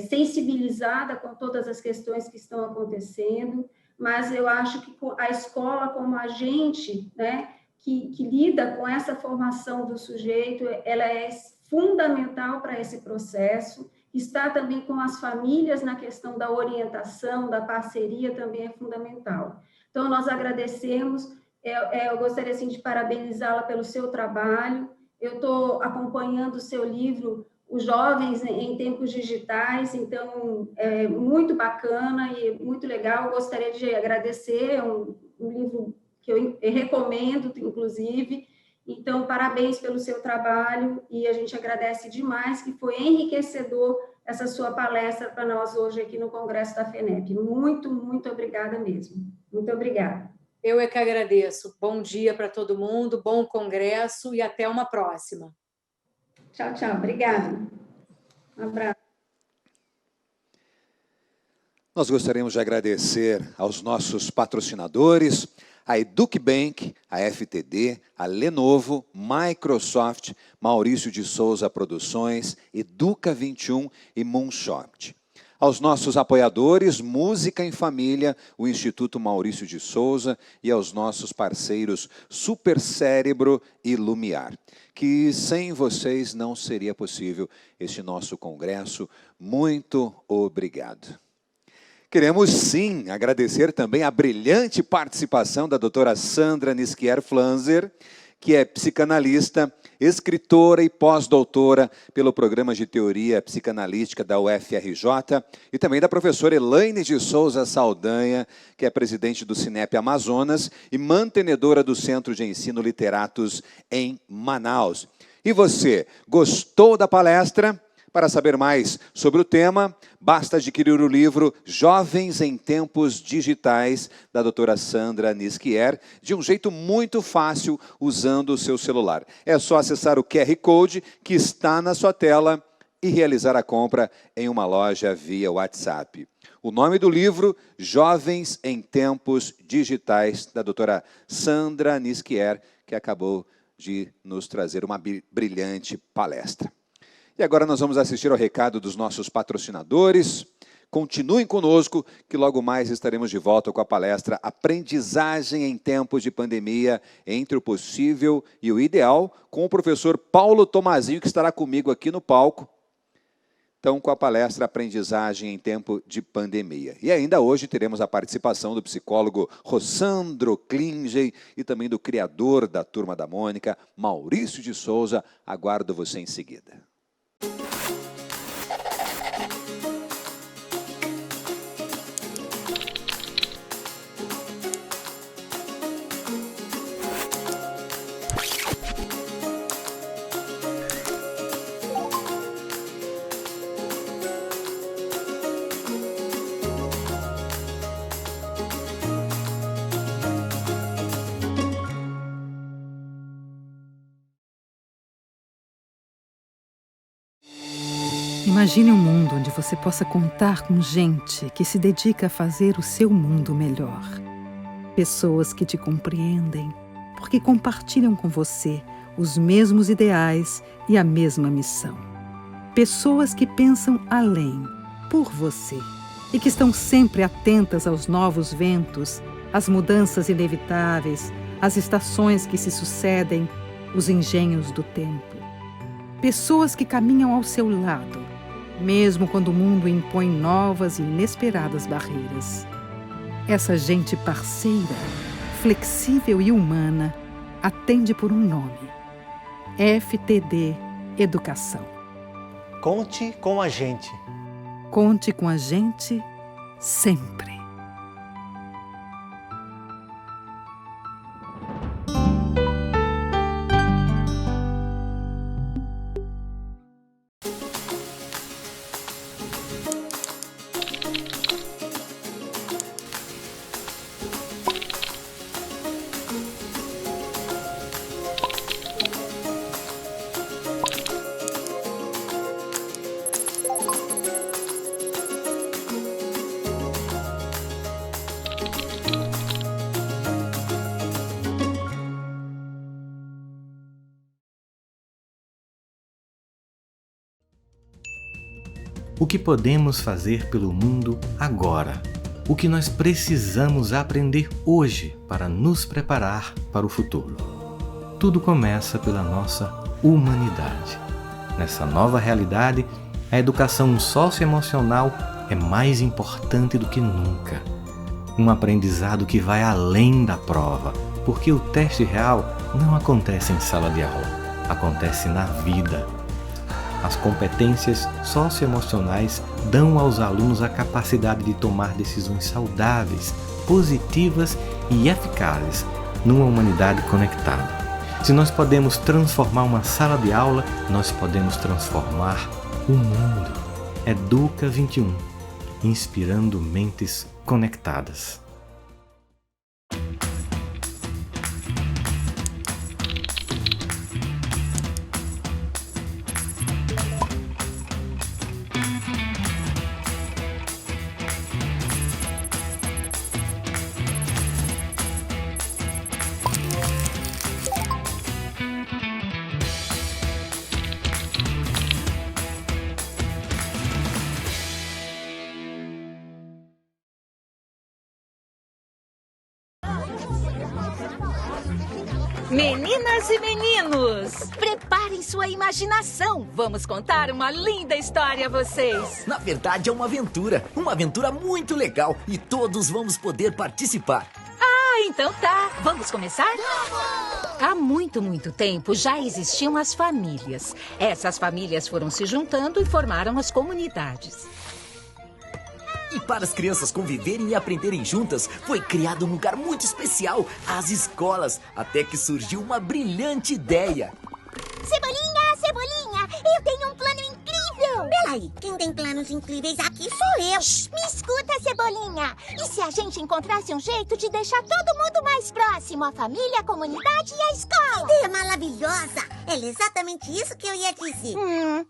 Speaker 3: sensibilizada com todas as questões que estão acontecendo. mas eu acho que a escola como agente, né, que lida com essa formação do sujeito, ela é fundamental para esse processo. Estar também com as famílias na questão da orientação, da parceria, também é fundamental. Então, nós agradecemos, eu gostaria assim, de parabenizá-la pelo seu trabalho. Eu estou acompanhando o seu livro, Os Jovens em Tempos Digitais, então, é muito bacana e muito legal. Eu gostaria de agradecer, é um livro que eu recomendo, inclusive. Então, parabéns pelo seu trabalho e a gente agradece demais, que foi enriquecedor essa sua palestra para nós hoje aqui no Congresso da FENEP. Muito, muito obrigada mesmo. Muito obrigada.
Speaker 2: Eu é que agradeço. Bom dia para todo mundo, bom congresso e até uma próxima.
Speaker 3: Tchau, tchau. Obrigada. Um abraço.
Speaker 1: Nós gostaríamos de agradecer aos nossos patrocinadores, a EducBank, a FTD, a Lenovo, Microsoft, Maurício de Souza Produções, Educa 21 e Moonshot. Aos nossos apoiadores, Música em Família, o Instituto Maurício de Souza, e aos nossos parceiros Super Cérebro e Lumiar, que sem vocês não seria possível este nosso congresso. Muito obrigado. Queremos, sim, agradecer também a brilhante participação da doutora Sandra Nisquier Flanzer, que é psicanalista, escritora e pós-doutora pelo Programa de Teoria Psicanalítica da UFRJ, e também da professora Elaine de Souza Saldanha, que é presidente do Cinep Amazonas e mantenedora do Centro de Ensino Literatos em Manaus. E você, gostou da palestra? Para saber mais sobre o tema, basta adquirir o livro Jovens em Tempos Digitais, da doutora Sandra Nisquier, de um jeito muito fácil, usando o seu celular. É só acessar o QR Code que está na sua tela e realizar a compra em uma loja via WhatsApp. O nome do livro, Jovens em Tempos Digitais, da doutora Sandra Nisquier, que acabou de nos trazer uma brilhante palestra. E agora nós vamos assistir ao recado dos nossos patrocinadores. Continuem conosco, que logo mais estaremos de volta com a palestra Aprendizagem em Tempos de Pandemia, entre o possível e o ideal, com o professor Paulo Tomazinho, que estará comigo aqui no palco. Então, com a palestra Aprendizagem em Tempo de Pandemia. E ainda hoje teremos a participação do psicólogo Rossandro Klinge e também do criador da Turma da Mônica, Maurício de Souza. Aguardo você em seguida.
Speaker 4: Imagine um mundo onde você possa contar com gente que se dedica a fazer o seu mundo melhor. Pessoas que te compreendem, porque compartilham com você os mesmos ideais e a mesma missão. Pessoas que pensam além, por você, e que estão sempre atentas aos novos ventos, às mudanças inevitáveis, às estações que se sucedem, os engenhos do tempo. Pessoas que caminham ao seu lado, mesmo quando o mundo impõe novas e inesperadas barreiras. Essa gente parceira, flexível e humana, atende por um nome: FTD Educação.
Speaker 5: Conte com a gente.
Speaker 4: Conte com a gente sempre.
Speaker 5: O que podemos fazer pelo mundo agora?
Speaker 6: o que nós precisamos aprender hoje para nos preparar para o futuro. Tudo começa pela nossa humanidade. Nessa nova realidade, a educação socioemocional é mais importante do que nunca. Um aprendizado que vai além da prova, porque o teste real não acontece em sala de aula, acontece na vida. As competências socioemocionais dão aos alunos a capacidade de tomar decisões saudáveis, positivas e eficazes numa humanidade conectada. Se nós podemos transformar uma sala de aula, nós podemos transformar o mundo. Educa 21, inspirando mentes conectadas.
Speaker 7: Meninas e meninos, preparem sua imaginação. Vamos contar uma linda história a vocês.
Speaker 8: Na verdade, é uma aventura muito legal e todos vamos poder participar.
Speaker 7: Ah, então tá. Vamos começar? Há muito tempo já existiam as famílias. Essas famílias foram se juntando e formaram as comunidades.
Speaker 8: E para as crianças conviverem e aprenderem juntas, foi criado um lugar muito especial, as escolas, até que surgiu uma brilhante ideia.
Speaker 9: Cebolinha, Cebolinha, eu tenho um plano incrível! Peraí, quem tem planos incríveis aqui sou eu! Shhh, me escuta, Cebolinha! E se a gente encontrasse um jeito de deixar todo mundo mais próximo? A família, a comunidade e a escola? Ideia maravilhosa! Era exatamente isso que eu ia dizer.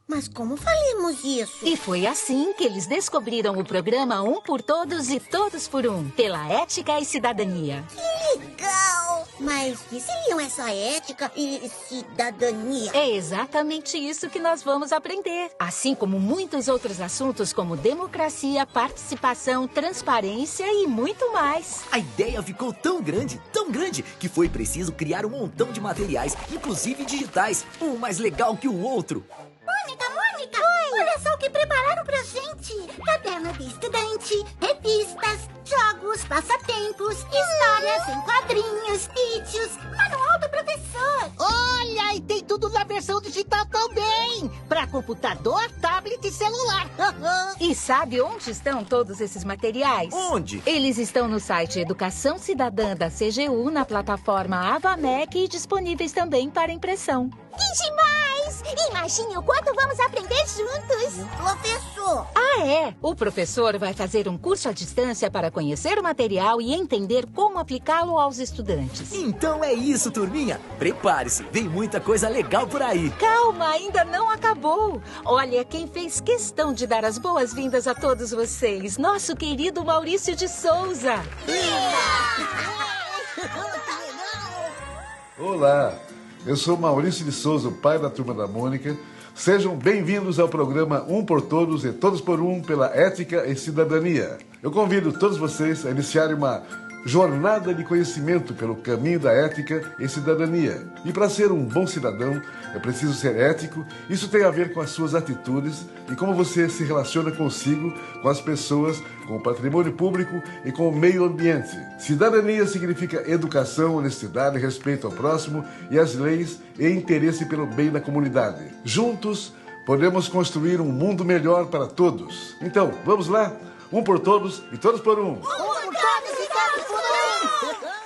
Speaker 9: Mas como faremos isso?
Speaker 7: E foi assim que eles descobriram o programa Um por Todos e Todos por Um, pela Ética e Cidadania.
Speaker 9: Que legal! Mas que seriam essa ética e cidadania?
Speaker 7: É exatamente isso que nós vamos aprender. Assim como muitos outros assuntos como democracia, participação, transparência e muito mais.
Speaker 8: A ideia ficou tão grande, que foi preciso criar um montão de materiais, inclusive digitais, um mais legal que o outro.
Speaker 9: Mônica! Oi. Olha só o que prepararam pra gente! Caderno de estudante, revistas, jogos, passatempos, histórias em quadrinhos, vídeos, manual do professor.
Speaker 10: Olha, e tem tudo na versão digital também! Para computador, tablet e celular.
Speaker 7: E sabe onde estão todos esses materiais?
Speaker 8: Onde?
Speaker 7: Eles estão no site Educação Cidadã da CGU, na plataforma AvaMec e disponíveis também para impressão.
Speaker 9: Que demais! Imagine o quanto vamos aprender juntos! Professor!
Speaker 7: Ah, é? O professor vai fazer um curso à distância para conhecer o material e entender como aplicá-lo aos estudantes.
Speaker 8: Então é isso, turminha! Prepare-se, vem muita coisa legal por aí!
Speaker 7: Calma, ainda não acabou! Olha quem fez questão de dar as boas-vindas a todos vocês, nosso querido Maurício de Souza!
Speaker 11: Olá! Eu sou Maurício de Souza, o pai da Turma da Mônica. Sejam bem-vindos ao programa Um por Todos e Todos por Um pela Ética e Cidadania. Eu convido todos vocês a iniciarem uma jornada de conhecimento pelo caminho da ética e cidadania. E para ser um bom cidadão, é preciso ser ético. Isso tem a ver com as suas atitudes e como você se relaciona consigo, com as pessoas, com o patrimônio público e com o meio ambiente. Cidadania significa educação, honestidade, respeito ao próximo e às leis e interesse pelo bem da comunidade. Juntos, podemos construir um mundo melhor para todos. Então, vamos lá? Um por todos e todos por um.
Speaker 9: Um por todos e todos por um!